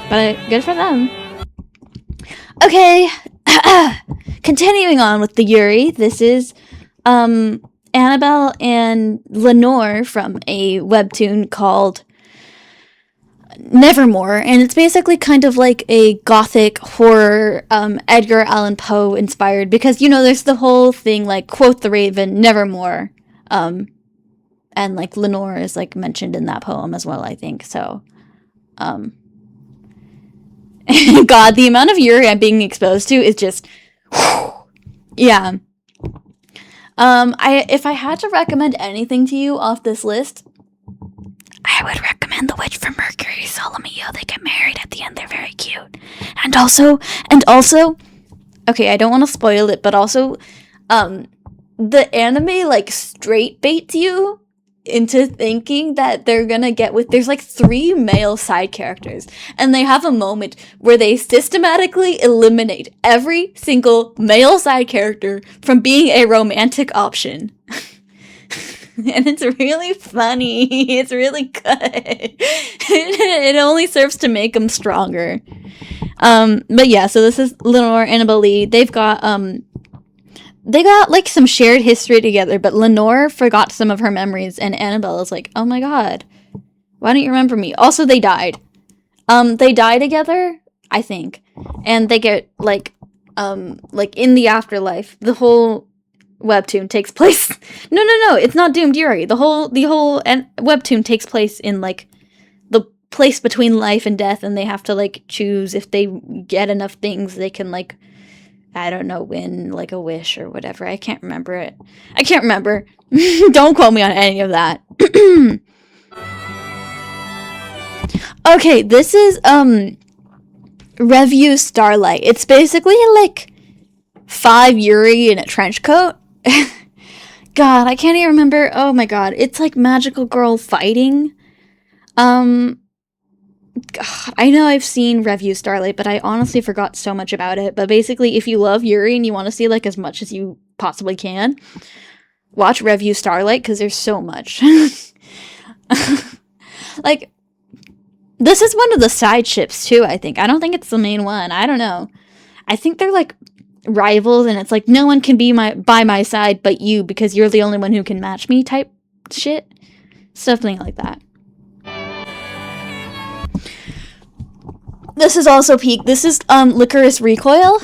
But good for them. Okay. Continuing on with the Yuri. This is Annabelle and Lenore from a webtoon called Nevermore. And it's basically kind of like a gothic horror Edgar Allan Poe inspired. Because, you know, there's the whole thing like, quote the Raven, Nevermore. And like Lenore is like mentioned in that poem as well, I think. So, God, the amount of Yuri I'm being exposed to is just, yeah. If I had to recommend anything to you off this list, I would recommend The Witch from Mercury, Solomeo. They get married at the end. They're very cute. And also, okay, I don't want to spoil it, but also, the anime like straight baits you into thinking that they're gonna get with, there's like 3 male side characters, and they have a moment where they systematically eliminate every single male side character from being a romantic option. And it's really funny. It's really good. It only serves to make them stronger. But yeah, so this is Lenore, Annabelle Lee. They got like some shared history together, but Lenore forgot some of her memories, and Annabelle is like, oh my god, why don't you remember me? Also, they died. They die together, I think. And they get, like in the afterlife. The whole webtoon takes place... No, it's not Doomed Yuri. The whole webtoon takes place in, like, the place between life and death, and they have to, like, choose if they get enough things, they can, like, I don't know, win, like, a wish or whatever. I can't remember it. I can't remember. Don't quote me on any of that. Okay, this is, Revue Starlight. It's basically, like, 5 Yuri in a trench coat. God, I can't even remember. Oh my god. It's, like, magical girl fighting. God, I know I've seen Revue Starlight, but I honestly forgot so much about it. But basically, if you love Yuri and you want to see, like, as much as you possibly can, watch Revue Starlight, because there's so much. Like, this is one of the side ships, too, I think. I don't think it's the main one. I don't know. I think they're, like, rivals, and it's like, no one can be by my side but you, because you're the only one who can match me type shit. Something like that. This is also peak. This is Licorice Recoil.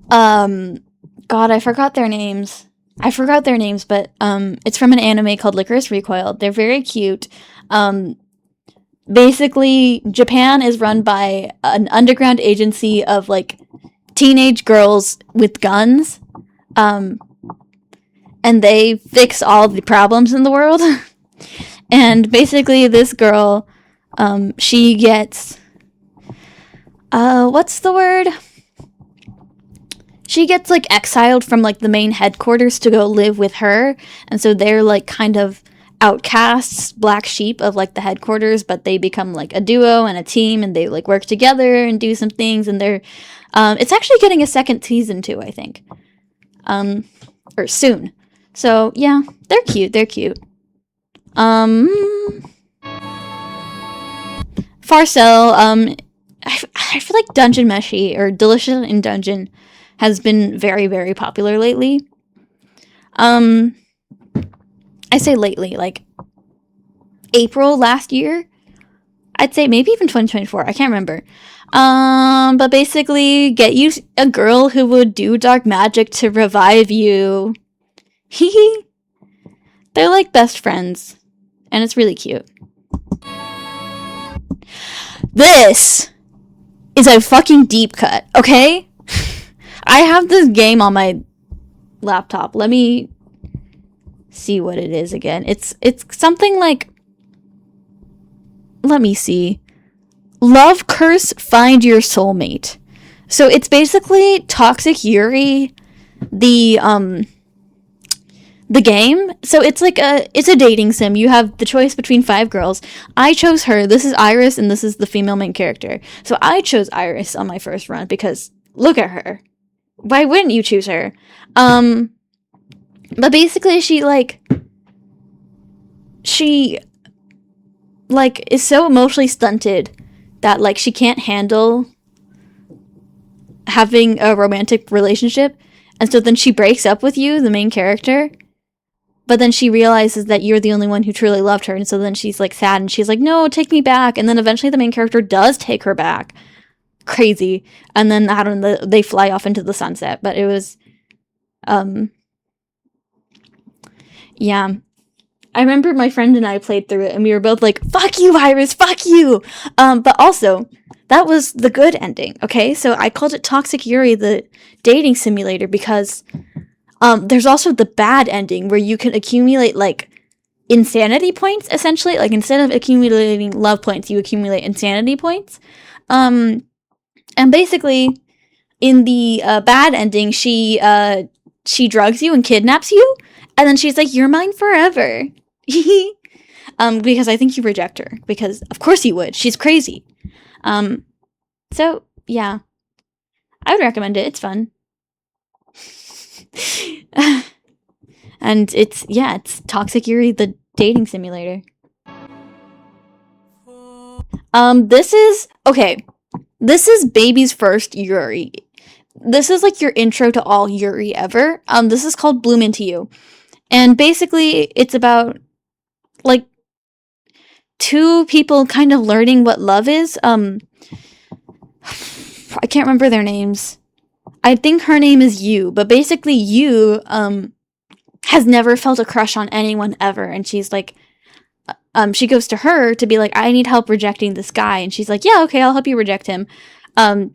God, I forgot their names. But it's from an anime called Licorice Recoil. They're very cute. Basically, Japan is run by an underground agency of, like, teenage girls with guns. And they fix all the problems in the world. And basically, this girl, she gets... what's the word? she gets like exiled from like the main headquarters to go live with her, and so they're like kind of outcasts, black sheep of like the headquarters, but they become like a duo and a team, and they like work together and do some things, and they're it's actually getting a second season too, I think, or soon. So yeah, they're cute. Farcell, I feel like Dungeon Meshi or Delicious in Dungeon has been very, very popular lately. I say lately, like April last year. I'd say maybe even 2024. I can't remember. But basically, get you a girl who would do dark magic to revive you. Hee. They're like best friends, and it's really cute. This is a fucking deep cut, okay? I have this game on my laptop. Let me see what it is again. It's something like, let me see. Love Curse Find Your Soulmate. So it's basically Toxic Yuri, the game. So it's like it's a dating sim. You have the choice between 5 girls. I chose her. This is Iris, and this is the female main character. So I chose Iris on my first run because look at her. Why wouldn't you choose her? But basically she is so emotionally stunted that like she can't handle having a romantic relationship, and so then she breaks up with you, the main character. But then she realizes that you're the only one who truly loved her, and so then she's like sad, and she's like, no, take me back. And then eventually the main character does take her back. Crazy. And then I don't know, they fly off into the sunset. But it was yeah. I remember my friend and I played through it, and we were both like, fuck you, Iris, fuck you! But also, that was the good ending, okay? So I called it Toxic Yuri, the dating simulator, because there's also the bad ending, where you can accumulate, like, insanity points, essentially. Like, instead of accumulating love points, you accumulate insanity points. And basically, in the bad ending, she drugs you and kidnaps you, and then she's like, you're mine forever. Because I think you reject her. Because, of course you would. She's crazy. So, yeah. I would recommend it. It's fun. And it's Toxic Yuri, the dating simulator. This is baby's first Yuri. This is like your intro to all Yuri ever. This is called Bloom Into You. And basically, it's about, like, 2 people kind of learning what love is. I can't remember their names. I think her name is Yu, but basically Yu, has never felt a crush on anyone ever, and she's like, she goes to her to be like, I need help rejecting this guy, and she's like, yeah, okay, I'll help you reject him. And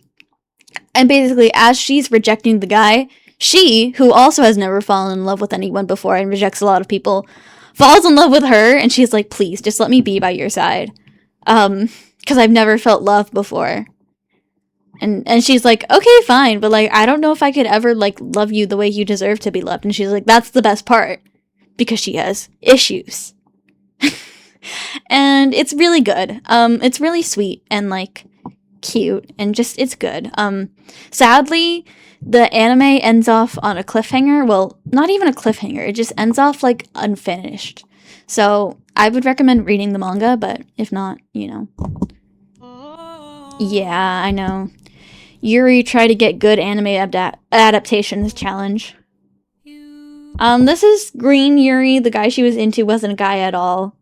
basically, as she's rejecting the guy, she, who also has never fallen in love with anyone before and rejects a lot of people, falls in love with her, and she's like, please, just let me be by your side. Because I've never felt love before. And she's like, okay, fine, but, like, I don't know if I could ever, like, love you the way you deserve to be loved. And she's like, that's the best part. Because she has issues. And it's really good. It's really sweet and, like, cute, and just, it's good. Sadly, the anime ends off on a cliffhanger. Well, not even a cliffhanger. It just ends off, like, unfinished. So, I would recommend reading the manga, but if not, you know. Yeah, I know. Yuri tried to get good anime adaptations challenge. This is Green Yuri. The guy she was into wasn't a guy at all.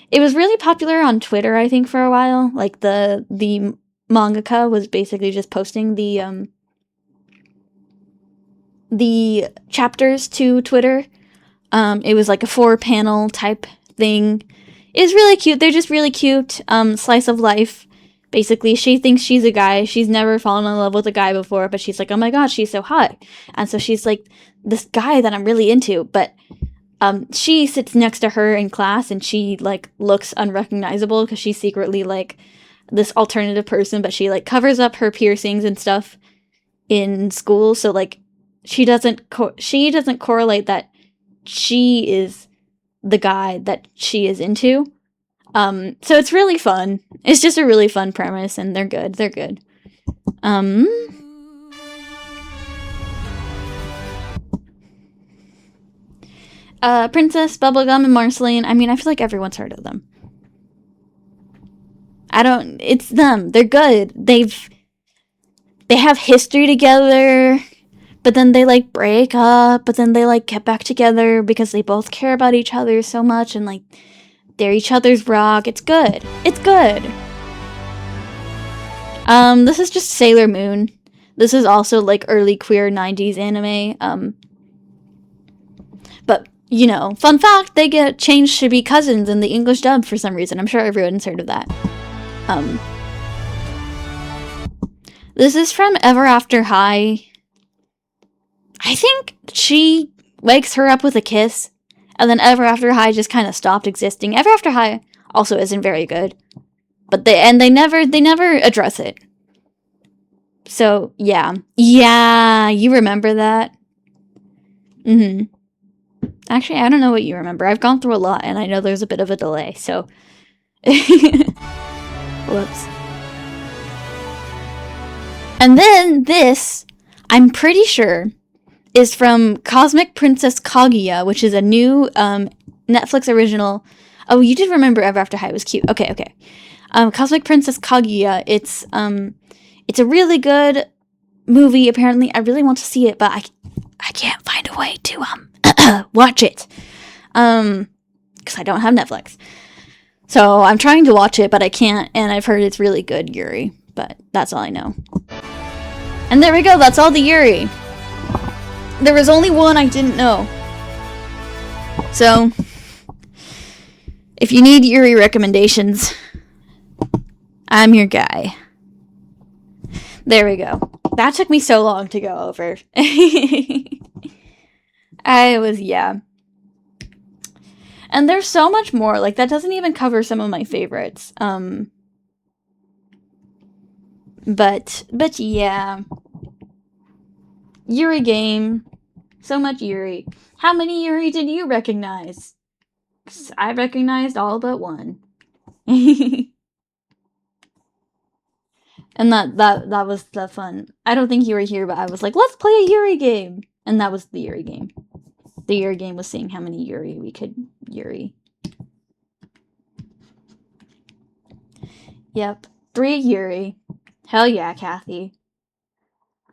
It was really popular on Twitter, I think, for a while. Like, the mangaka was basically just posting the chapters to Twitter. It was like a 4-panel type thing. It was really cute. They're just really cute. Slice of life. Basically, she thinks she's a guy. She's never fallen in love with a guy before, but she's like, oh my god, she's so hot. And so she's like, this guy that I'm really into. But she sits next to her in class, and she, like, looks unrecognizable because she's secretly, like, this alternative person, but she, like, covers up her piercings and stuff in school, so like she doesn't correlate that she is the guy that she is into. So it's really fun. It's just a really fun premise, and they're good. They're good. Princess, Bubblegum, and Marceline. I mean, I feel like everyone's heard of them. It's them. They're good. They have history together, but then they like break up, but then they like get back together because they both care about each other so much, and like they're each other's rock. It's good. It's good. This is just Sailor Moon. This is also like early queer 90s anime. But you know, fun fact, they get changed to be cousins in the English dub for some reason. I'm sure everyone's heard of that. This is from Ever After High. I think she wakes her up with a kiss, and then Ever After High just kind of stopped existing. Ever After High also isn't very good, but they never address it. So yeah, you remember that? Actually, I don't know what you remember. I've gone through a lot, and I know there's a bit of a delay. So, whoops. And then this, I'm pretty sure, is from Cosmic Princess Kaguya, which is a new Netflix original. Oh, you did remember Ever After High was cute. Okay. Cosmic Princess Kaguya. It's a really good movie. Apparently, I really want to see it, but I can't find a way to watch it. Because I don't have Netflix. So I'm trying to watch it, but I can't. And I've heard it's really good, Yuri. But that's all I know. And there we go. That's all the Yuri. There was only one I didn't know. So, if you need Yuri recommendations, I'm your guy. There we go. That took me so long to go over. And there's so much more. Like, that doesn't even cover some of my favorites. But yeah. Yuri game. So much Yuri. How many Yuri did you recognize? 'Cause I recognized all but one. And that was the fun. I don't think you were here, but I was like, let's play a Yuri game. And that was the Yuri game. The Yuri game was seeing how many Yuri we could Yuri. Yep. 3 Yuri. Hell yeah, Kathy.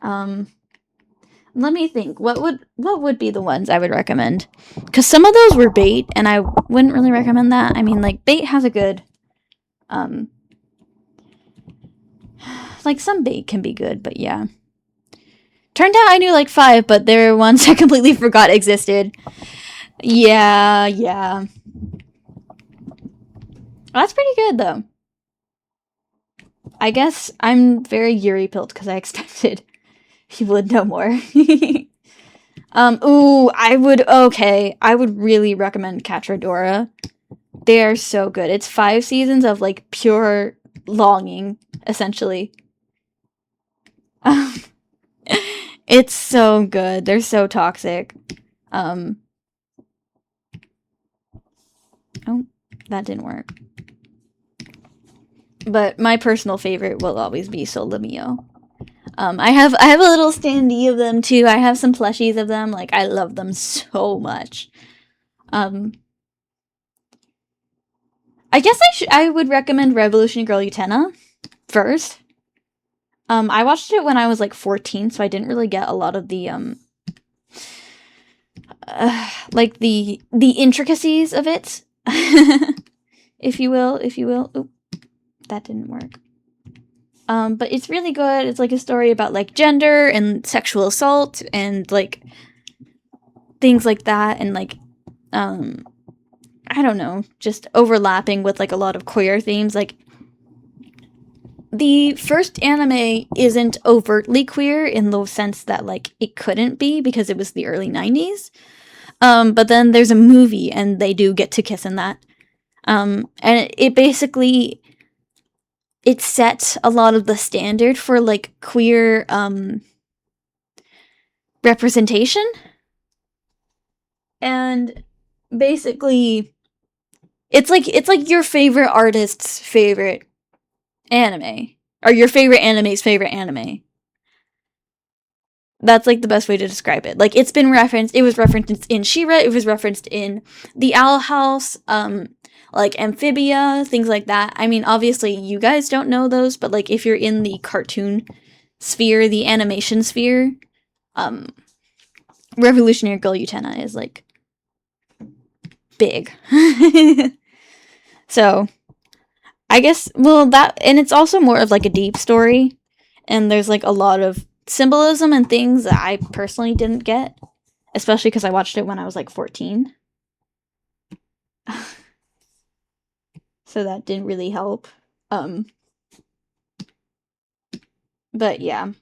Let me think. What would be the ones I would recommend? Because some of those were bait, and I wouldn't really recommend that. I mean, like, bait has a good, like, some bait can be good, but yeah. Turned out I knew, like, 5, but there were ones I completely forgot existed. Yeah. That's pretty good, though. I guess I'm very Yuri-pilled, because I expected he would know more. I would really recommend Catradora. They are so good. It's 5 seasons of, like, pure longing, essentially. It's so good. They're so toxic. Oh, that didn't work. But my personal favorite will always be Solamio. I have a little standee of them too. I have some plushies of them. Like, I love them so much. I guess I would recommend Revolution Girl Utena first. I watched it when I was like 14, so I didn't really get a lot of the like the intricacies of it. if you will. Oop, that didn't work. But it's really good. It's like a story about like gender and sexual assault and like things like that, and like I don't know, just overlapping with like a lot of queer themes. Like, the first anime isn't overtly queer in the sense that like it couldn't be because it was the early 90s. But then there's a movie and they do get to kiss in that. And it basically, it sets a lot of the standard for like queer representation. And basically, it's like your favorite artist's favorite anime. Or your favorite anime's favorite anime. That's like the best way to describe it. Like it's been referenced. It was referenced in She-Ra. It was referenced in the Owl House. Like Amphibia, things like that. I mean, obviously you guys don't know those, but like if you're in the cartoon sphere, the animation sphere, Revolutionary Girl Utena is like big. So I guess, well, that, and it's also more of like a deep story, and there's like a lot of symbolism and things that I personally didn't get, especially because I watched it when I was like 14. So that didn't really help. But yeah.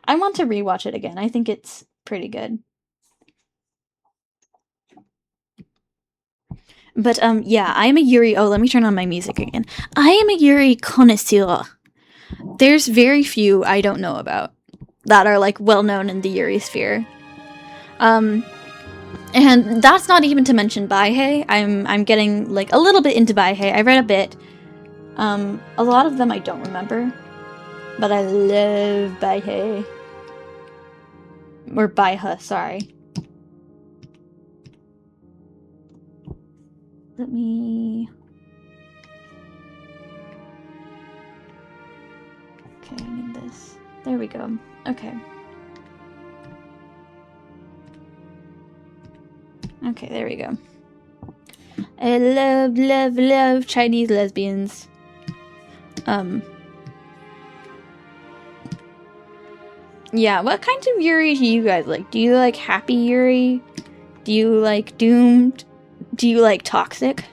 I want to rewatch it again. I think it's pretty good. But yeah, I am a Yuri. Oh, let me turn on my music again. I am a Yuri connoisseur. There's very few I don't know about that are like well known in the Yuri sphere. And that's not even to mention Hehe. I'm getting like a little bit into Hehe. I read a bit. A lot of them I don't remember, but I love Hehe. Or Baiha, sorry. Let me... Okay, I need this. There we go. Okay. Okay, there we go. I love Chinese lesbians. Yeah, what kinds of Yuri do you guys like? Do you like Happy Yuri? Do you like Doomed? Do you like Toxic?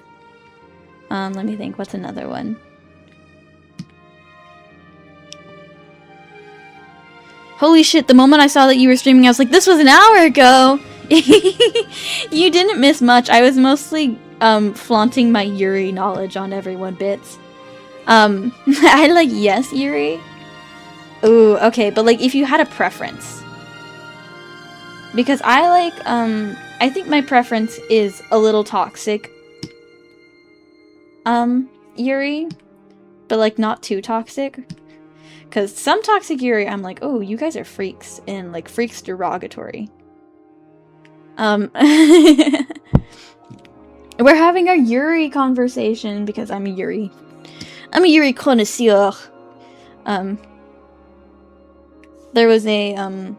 Let me think, what's another one? Holy shit, the moment I saw that you were streaming, I was like, this was an hour ago! You didn't miss much. I was mostly, flaunting my Yuri knowledge on everyone bits. I like yes, Yuri. Ooh, okay, but like if you had a preference. Because I like, I think my preference is a little toxic. Yuri. But like not too toxic. Because some toxic Yuri, I'm like, oh, you guys are freaks. And like freaks derogatory. We're having our Yuri conversation because I'm a Yuri. I'm a Yuri connoisseur. There was a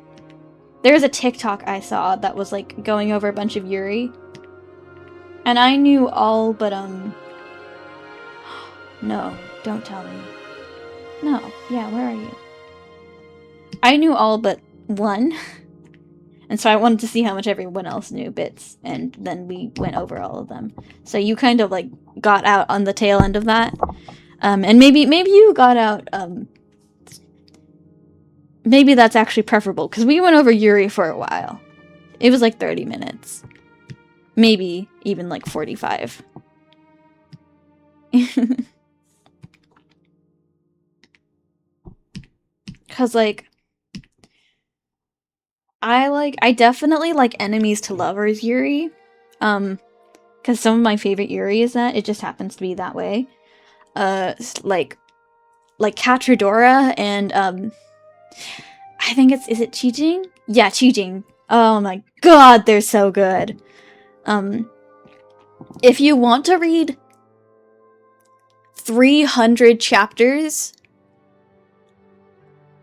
TikTok I saw that was like going over a bunch of Yuri. And I knew all but no, don't tell me. No, yeah, where are you? I knew all but one. And so I wanted to see how much everyone else knew bits, and then we went over all of them. So you kind of like got out on the tail end of that. And maybe you got out, maybe that's actually preferable, because we went over Yuri for a while. It was like 30 minutes. Maybe even like 45. Because like, I definitely like enemies to lovers Yuri. Because some of my favorite Yuri is that. It just happens to be that way. Like Katradora and, I think is it Chijing? Yeah, Chijing. Oh my god, they're so good. If you want to read 300 chapters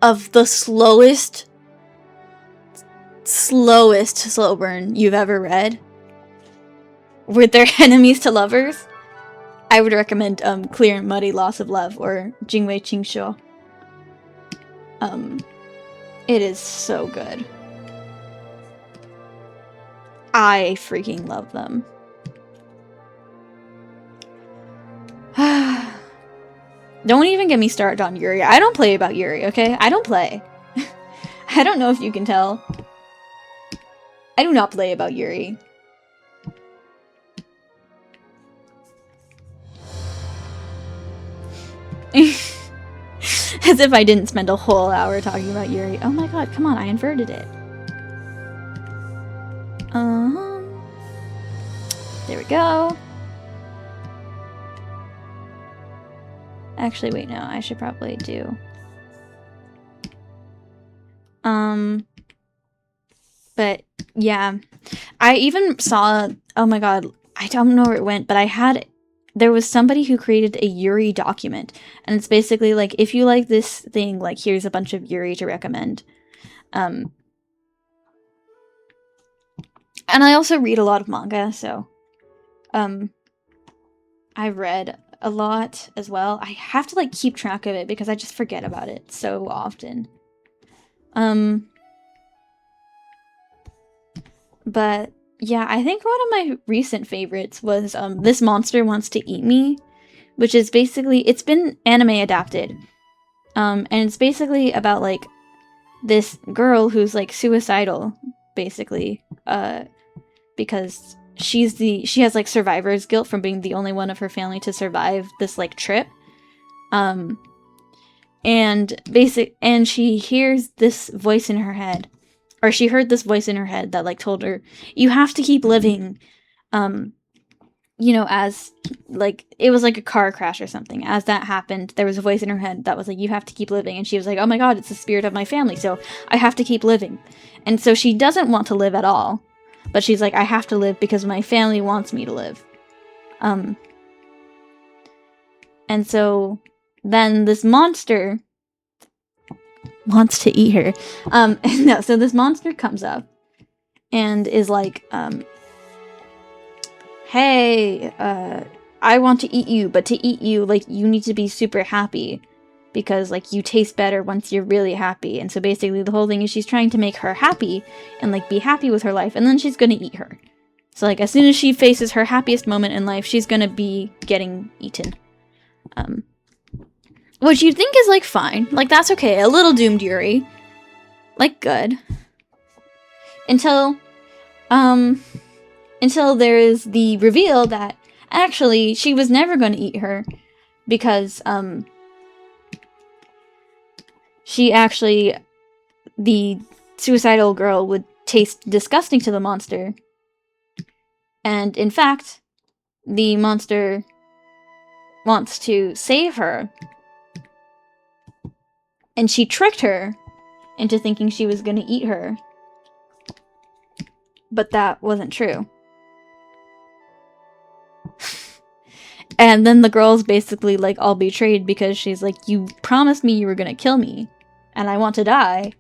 of the slowest slow burn you've ever read with their enemies to lovers, I would recommend Clear and Muddy Loss of Love or Jingwei Qingshuo. It is so good. I freaking love them. Don't even get me started on Yuri. I don't play about Yuri, okay? I don't play. I don't know if you can tell. I do not play about Yuri. As if I didn't spend a whole hour talking about Yuri. Oh my god, come on, I inverted it. we go. Actually, wait, no, I should probably do... But, yeah. I even saw... Oh my god, I don't know where it went, but there was somebody who created a Yuri document. And it's basically like, if you like this thing, like, here's a bunch of Yuri to recommend. And I also read a lot of manga, so... I've read a lot as well. I have to, like, keep track of it because I just forget about it so often. But, yeah, I think one of my recent favorites was, This Monster Wants to Eat Me, which is basically, it's been anime adapted. And it's basically about, like, this girl who's, like, suicidal, basically, because she has, like, survivor's guilt from being the only one of her family to survive this, like, trip. And she hears this voice in her head, or she heard this voice in her head that, like, told her, you have to keep living, you know, as, like, it was like a car crash or something. As that happened, there was a voice in her head that was like, you have to keep living, and she was like, oh my god, it's the spirit of my family, so I have to keep living. And so she doesn't want to live at all, but she's like, I have to live because my family wants me to live. And so then this monster wants to eat her. No, so this monster comes up and is like, hey, I want to eat you, but to eat you, like, you need to be super happy because, like, you taste better once you're really happy. And so basically the whole thing is she's trying to make her happy and, like, be happy with her life, and then she's gonna eat her. So, like, as soon as she faces her happiest moment in life, she's gonna be getting eaten. Which you'd think is, like, fine. Like, that's okay. A little doomed Yuri. Like, good. Until there is the reveal that actually she was never going to eat her because, the suicidal girl would taste disgusting to the monster. And in fact, the monster wants to save her. And she tricked her into thinking she was going to eat her. But that wasn't true. And then the girl's basically, like, all betrayed because she's like, you promised me you were going to kill me. And I want to die.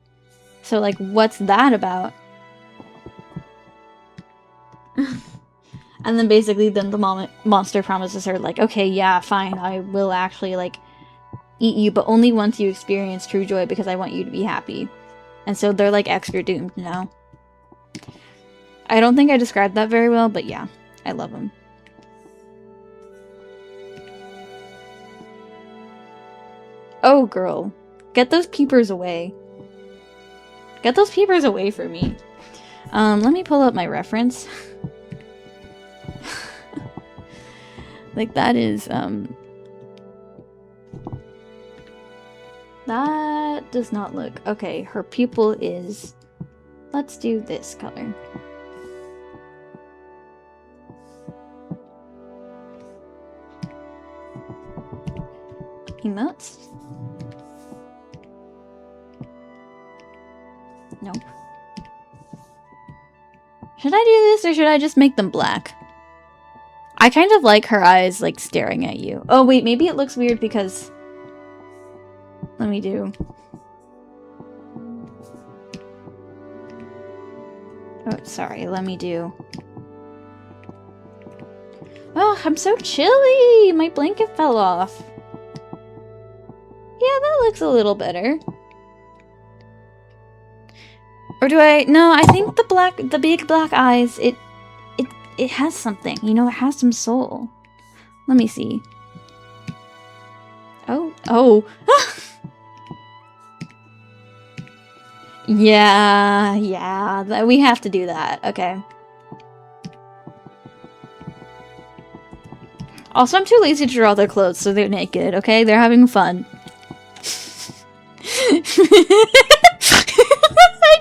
So, like, what's that about? And then basically then the monster promises her, like, okay, yeah, fine, I will actually, like, eat you, but only once you experience true joy because I want you to be happy. And so they're, like, extra doomed now. I don't think I described that very well, but yeah, I love them. Oh, girl. Get those peepers away. Get those peepers away from me. Let me pull up my reference. Like, that is, that does not look... Okay, her pupil is... Let's do this color. Emotes? Nope. Should I do this, or should I just make them black? I kind of like her eyes, like, staring at you. Oh, wait, maybe it looks weird because... Let me do... Oh, sorry, let me do... Oh, I'm so chilly! My blanket fell off. Yeah, that looks a little better. Or do I... No, I think the big black eyes, it has something. You know, it has some soul. Let me see. Oh. Yeah, we have to do that. Okay. Also, I'm too lazy to draw their clothes, so they're naked, okay? They're having fun. I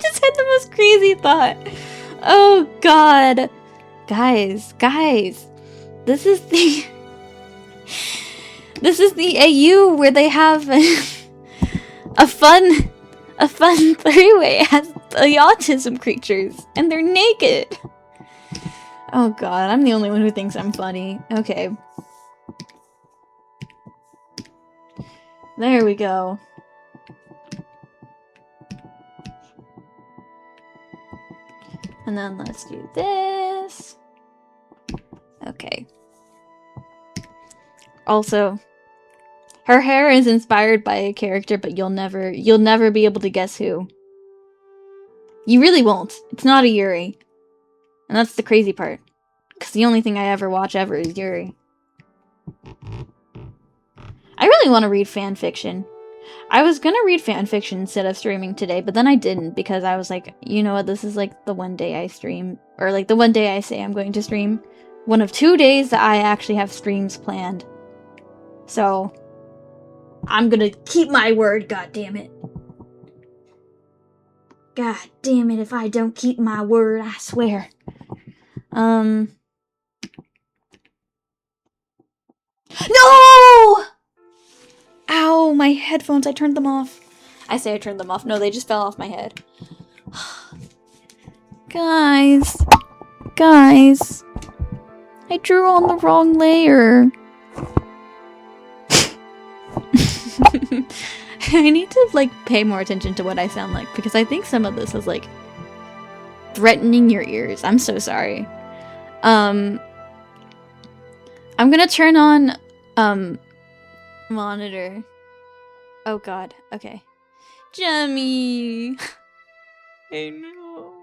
just had the most crazy thought. Oh, God. Guys. This is the this is the AU where they have a fun three-way as the autism creatures, and they're naked. Oh god, I'm the only one who thinks I'm funny. Okay. There we go. And then let's do this. Okay. Also, her hair is inspired by a character, but you'll never be able to guess who. You really won't. It's not a Yuri. And that's the crazy part. Because the only thing I ever watch ever is Yuri. I really want to read fan fiction. I was gonna read fan fiction instead of streaming today, but then I didn't because I was like, you know what, this is like the one day I stream, or like the one day I say I'm going to stream. One of 2 days that I actually have streams planned. So, I'm gonna keep my word, god damn it. God damn it if I don't keep my word, I swear. No! Ow, my headphones, I turned them off. I say I turned them off. No, they just fell off my head. Guys. I drew on the wrong layer. I need to, like, pay more attention to what I sound like, because I think some of this is, like, threatening your ears. I'm so sorry. I'm gonna turn on, monitor. Oh god, okay. Jemmy! I know.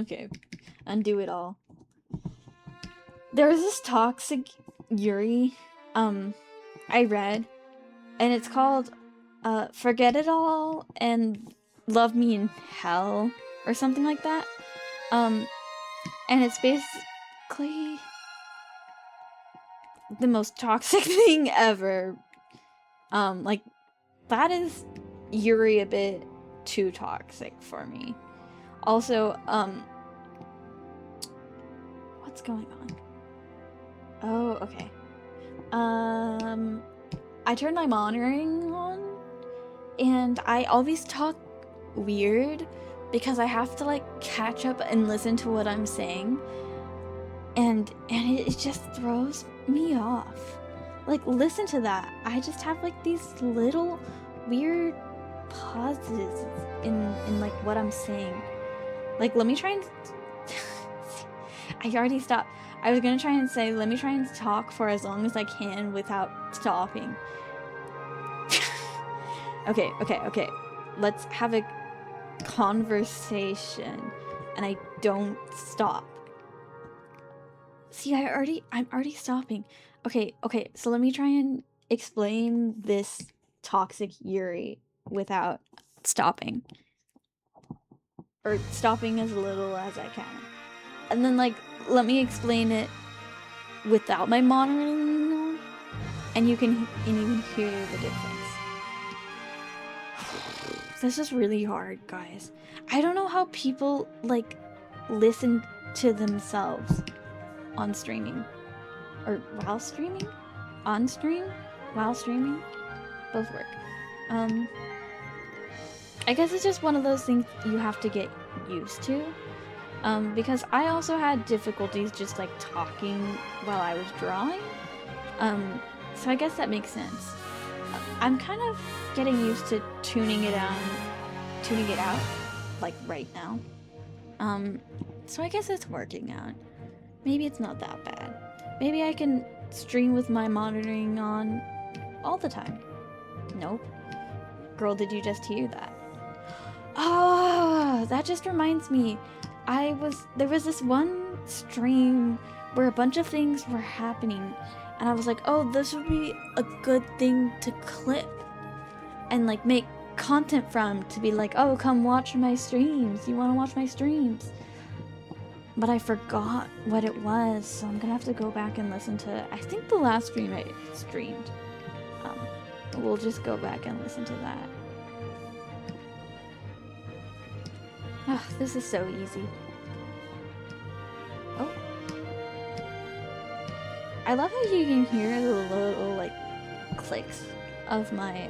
Okay, undo it all. There was this toxic Yuri, I read, and it's called, Forget It All and Love Me in Hell, or something like that. And it's basically the most toxic thing ever. Like, that is Yuri a bit too toxic for me. Also, what's going on? Oh, okay. I turned my monitoring on, and I always talk weird because I have to, like, catch up and listen to what I'm saying, and it just throws me off. Like, listen to that. I just have, like, these little weird pauses in like, what I'm saying. Like, let me try and... I already stopped. I was gonna try and say, let me try and talk for as long as I can without stopping. Okay. Let's have a conversation, and I don't stop. See, I'm already stopping. Okay, so let me try and explain this toxic Yuri without stopping. Or stopping as little as I can. And then, like, let me explain it without my monitoring on, and you can hear the difference. This is really hard, guys. I don't know how people, like, listen to themselves on streaming. Or while streaming? On stream? While streaming? Both work. I guess it's just one of those things you have to get used to. Because I also had difficulties just, like, talking while I was drawing. So I guess that makes sense. I'm kind of getting used to tuning it out, like, right now. So I guess it's working out. Maybe it's not that bad. Maybe I can stream with my monitoring on all the time. Nope. Girl, did you just hear that? Oh, that just reminds me. There was this one stream where a bunch of things were happening, and I was like, oh, this would be a good thing to clip and, like, make content from, to be like, oh, come watch my streams. You want to watch my streams? But I forgot what it was, so I'm gonna have to go back and listen to, I think the last stream I streamed. We'll just go back and listen to that. Oh, this is so easy. Oh. I love how you can hear the little, like, clicks of my,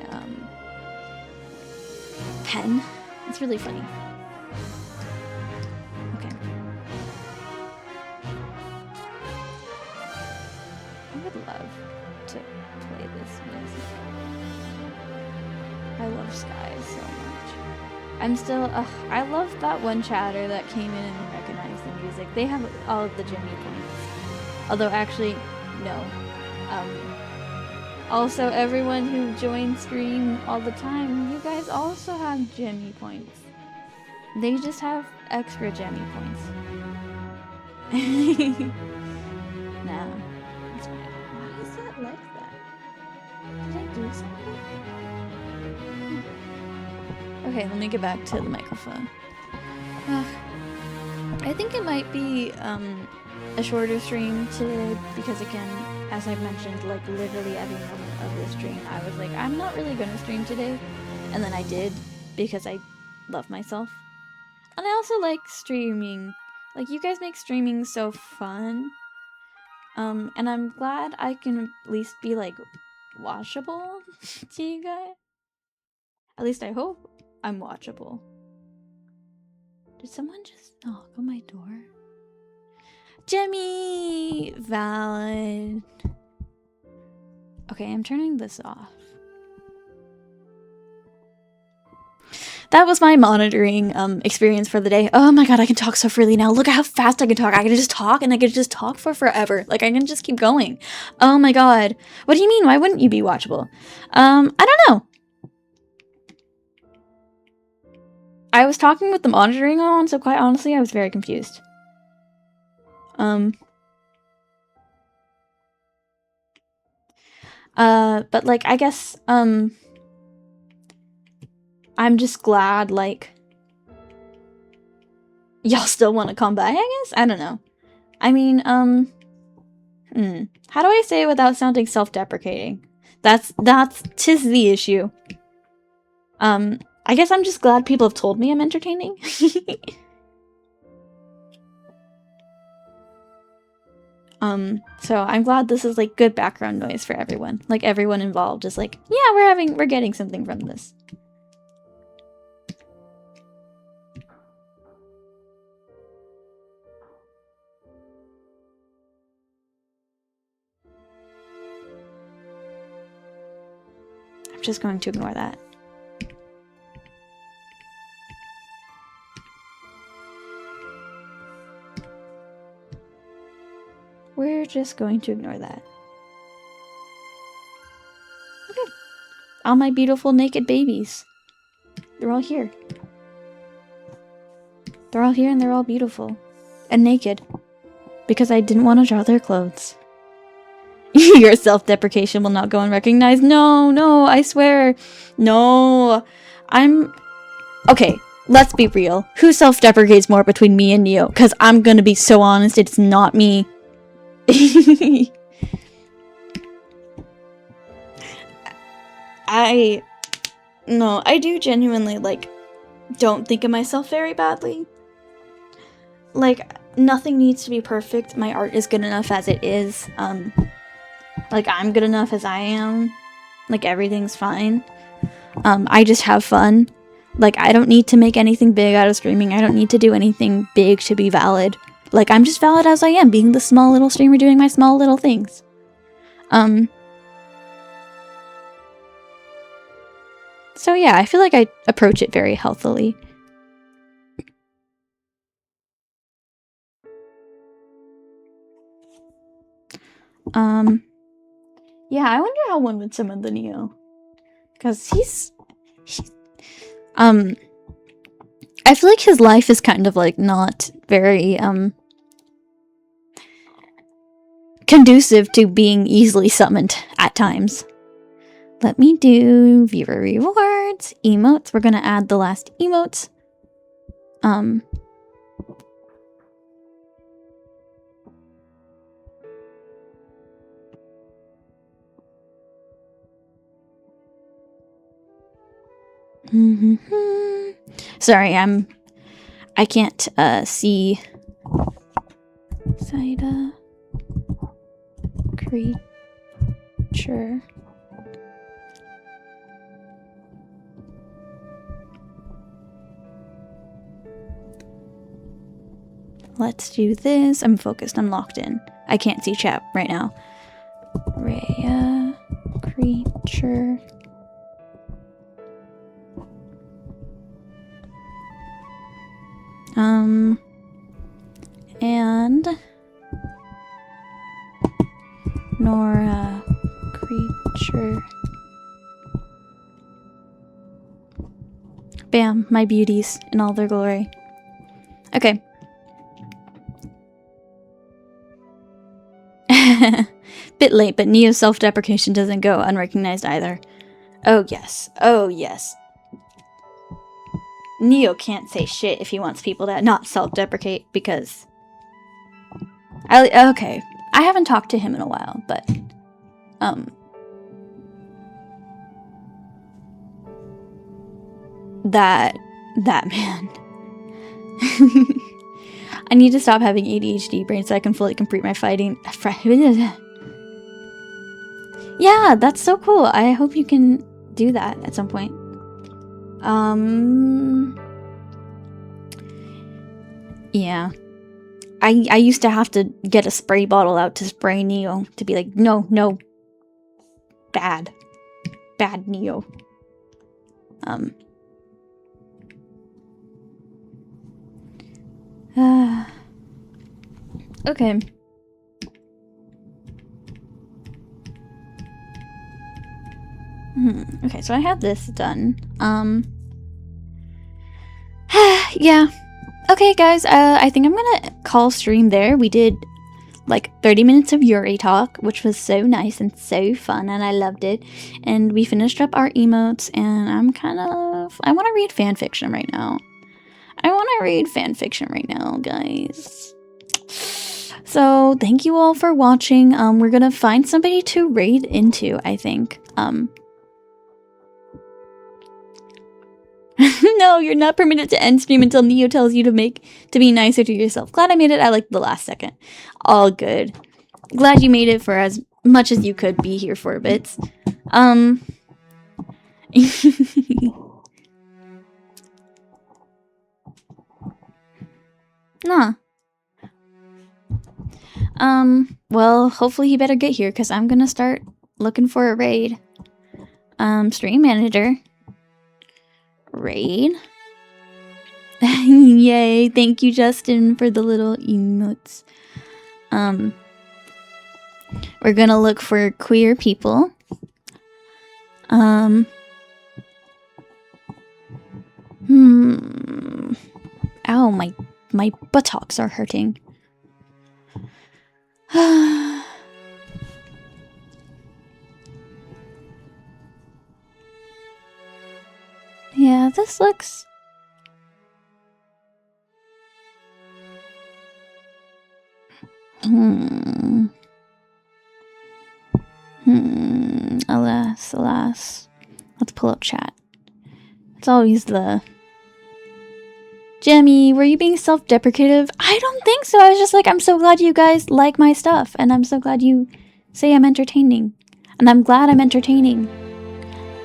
pen. It's really funny. Okay. I would love to play this music. I love Sky so much. I'm still, I love that one chatter that came in and recognized the music. They have all of the Jimmy points. Although, actually, no. Also, everyone who joins stream all the time, you guys also have Jimmy points. They just have extra Jimmy points. No, it's fine. Why is that like that? Did I do something? Okay, let me get back to the microphone. I think it might be a shorter stream today because, again, as I've mentioned, like literally every moment of this stream, I was like, I'm not really gonna stream today, and then I did because I love myself, and I also like streaming. Like, you guys make streaming so fun, and I'm glad I can at least be like watchable to you guys. At least I hope I'm watchable. Did someone just knock on my door? Jimmy! Valid. Okay, I'm turning this off. That was my monitoring experience for the day. Oh my god, I can talk so freely now. Look at how fast I can talk. I can just talk and I can just talk for forever. Like, I can just keep going. Oh my god. What do you mean? Why wouldn't you be watchable? I don't know. I was talking with the monitoring on, so quite honestly, I was very confused. But like, I guess, I'm just glad, like, y'all still want to come by, I guess? I don't know. I mean, how do I say it without sounding self-deprecating? Tis the issue. I guess I'm just glad people have told me I'm entertaining. So I'm glad this is, like, good background noise for everyone. Like, everyone involved is like, yeah, we're getting something from this. I'm just going to ignore that. We're just going to ignore that. Okay. All my beautiful naked babies. They're all here. They're all here and they're all beautiful. And naked. Because I didn't want to draw their clothes. Your self-deprecation will not go unrecognized. No, I swear. No. Okay, let's be real. Who self-deprecates more between me and Neo? Because I'm gonna be so honest, it's not me. I do genuinely, like, don't think of myself very badly. Like, nothing needs to be perfect. My art is good enough as it is. Like, I'm good enough as I am. Like, everything's fine. I just have fun. Like, I don't need to make anything big out of streaming. I don't need to do anything big to be valid. Like, I'm just valid as I am, being the small little streamer doing my small little things. So yeah, I feel like I approach it very healthily. Yeah, I wonder how one would summon the Neo. Because I feel like his life is kind of, like, not very, conducive to being easily summoned at times. Let me do viewer rewards, emotes. We're gonna add the last emotes. Sorry, I can't see side creature. Let's do this. I'm focused. I'm locked in. I can't see chat right now. Rhea creature. And Nora creature. Bam, my beauties in all their glory. Okay. Bit late, but Neo's self-deprecation doesn't go unrecognized either. Oh yes. Oh yes. Neo can't say shit if he wants people to not self-deprecate because... okay. I haven't talked to him in a while, but... That man. I need to stop having ADHD brain so I can fully complete my fighting. Yeah, that's so cool. I hope you can do that at some point. Yeah. I used to have to get a spray bottle out to spray Neo to be like, no, no. Bad Neo. Okay. Okay, so I have this done. Yeah. Okay, guys, I think I'm gonna call stream there. We did like 30 minutes of Yuri talk, which was so nice and so fun, and I loved it. And we finished up our emotes, and I want to read fanfiction right now. Guys. So, thank you all for watching. We're gonna find somebody to raid into, I think. No, you're not permitted to end stream until Neo tells you to be nicer to yourself. Glad I made it at like the last second. All good. Glad you made it for as much as you could be here for a bit. Nah. Well, hopefully he better get here because I'm gonna start looking for a raid. Stream manager. Raid. Yay, thank you, Justin, for the little emotes. We're gonna look for queer people. Ow, my buttocks are hurting. Yeah, this looks... Alas. Let's pull up chat. It's always the... Jemmy, were you being self-deprecative? I don't think so. I was just like, I'm so glad you guys like my stuff. And I'm so glad you say I'm entertaining. And I'm glad I'm entertaining.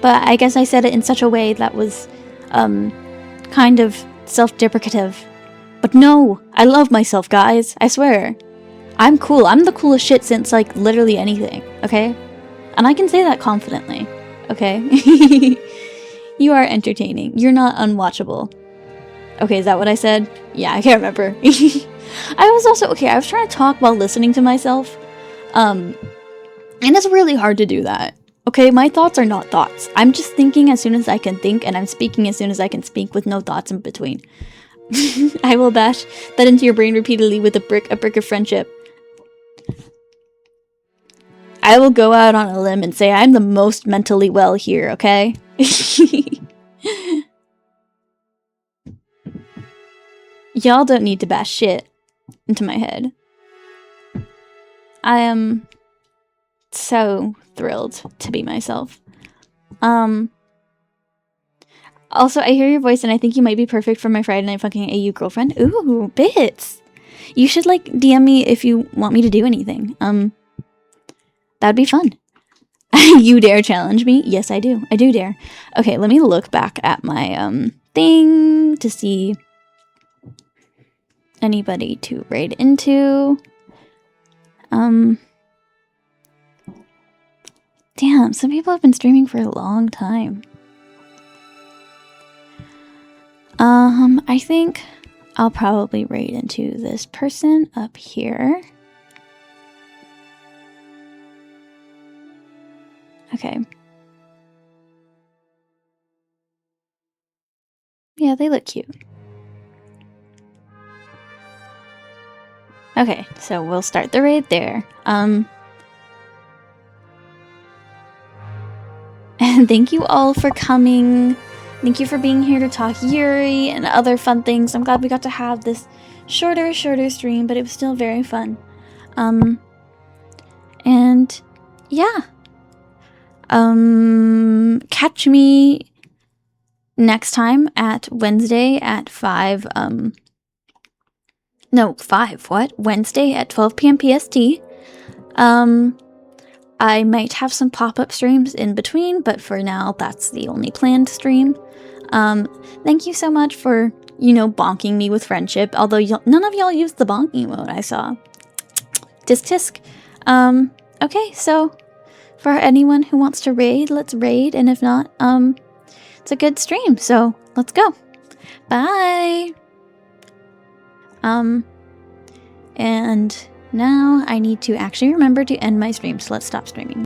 But I guess I said it in such a way that was, kind of self-deprecative. But no, I love myself, guys. I swear. I'm cool. I'm the coolest shit since, like, literally anything, okay? And I can say that confidently, okay? You are entertaining. You're not unwatchable. Okay, is that what I said? Yeah, I can't remember. I was also, okay, I was trying to talk while listening to myself. And it's really hard to do that. Okay, my thoughts are not thoughts. I'm just thinking as soon as I can think, and I'm speaking as soon as I can speak with no thoughts in between. I will bash that into your brain repeatedly with a brick of friendship. I will go out on a limb and say I'm the most mentally well here, okay? Y'all don't need to bash shit into my head. I am so thrilled to be myself. Also, I hear your voice and I think you might be perfect for my Friday night fucking AU girlfriend. Ooh, bits. You should like DM me if you want me to do anything. That'd be fun. You dare challenge me? Yes, I do. I do dare. Okay, let me look back at my thing to see anybody to raid into. Damn, some people have been streaming for a long time. I think I'll probably raid into this person up here. Okay. Yeah, they look cute. Okay, so we'll start the raid there. And thank you all for coming. Thank you for being here to talk Yuri and other fun things. I'm glad we got to have this shorter stream, but it was still very fun. And yeah. Catch me next time at Wednesday at 5, no, 5, what? Wednesday at 12 p.m. PST. I might have some pop-up streams in between, but for now, that's the only planned stream. Thank you so much for, you know, bonking me with friendship, although none of y'all used the bonk emote I saw. Tisk tisk. Okay, so for anyone who wants to raid, let's raid, and if not, it's a good stream, so let's go. Bye! And now I need to actually remember to end my stream, so let's stop streaming.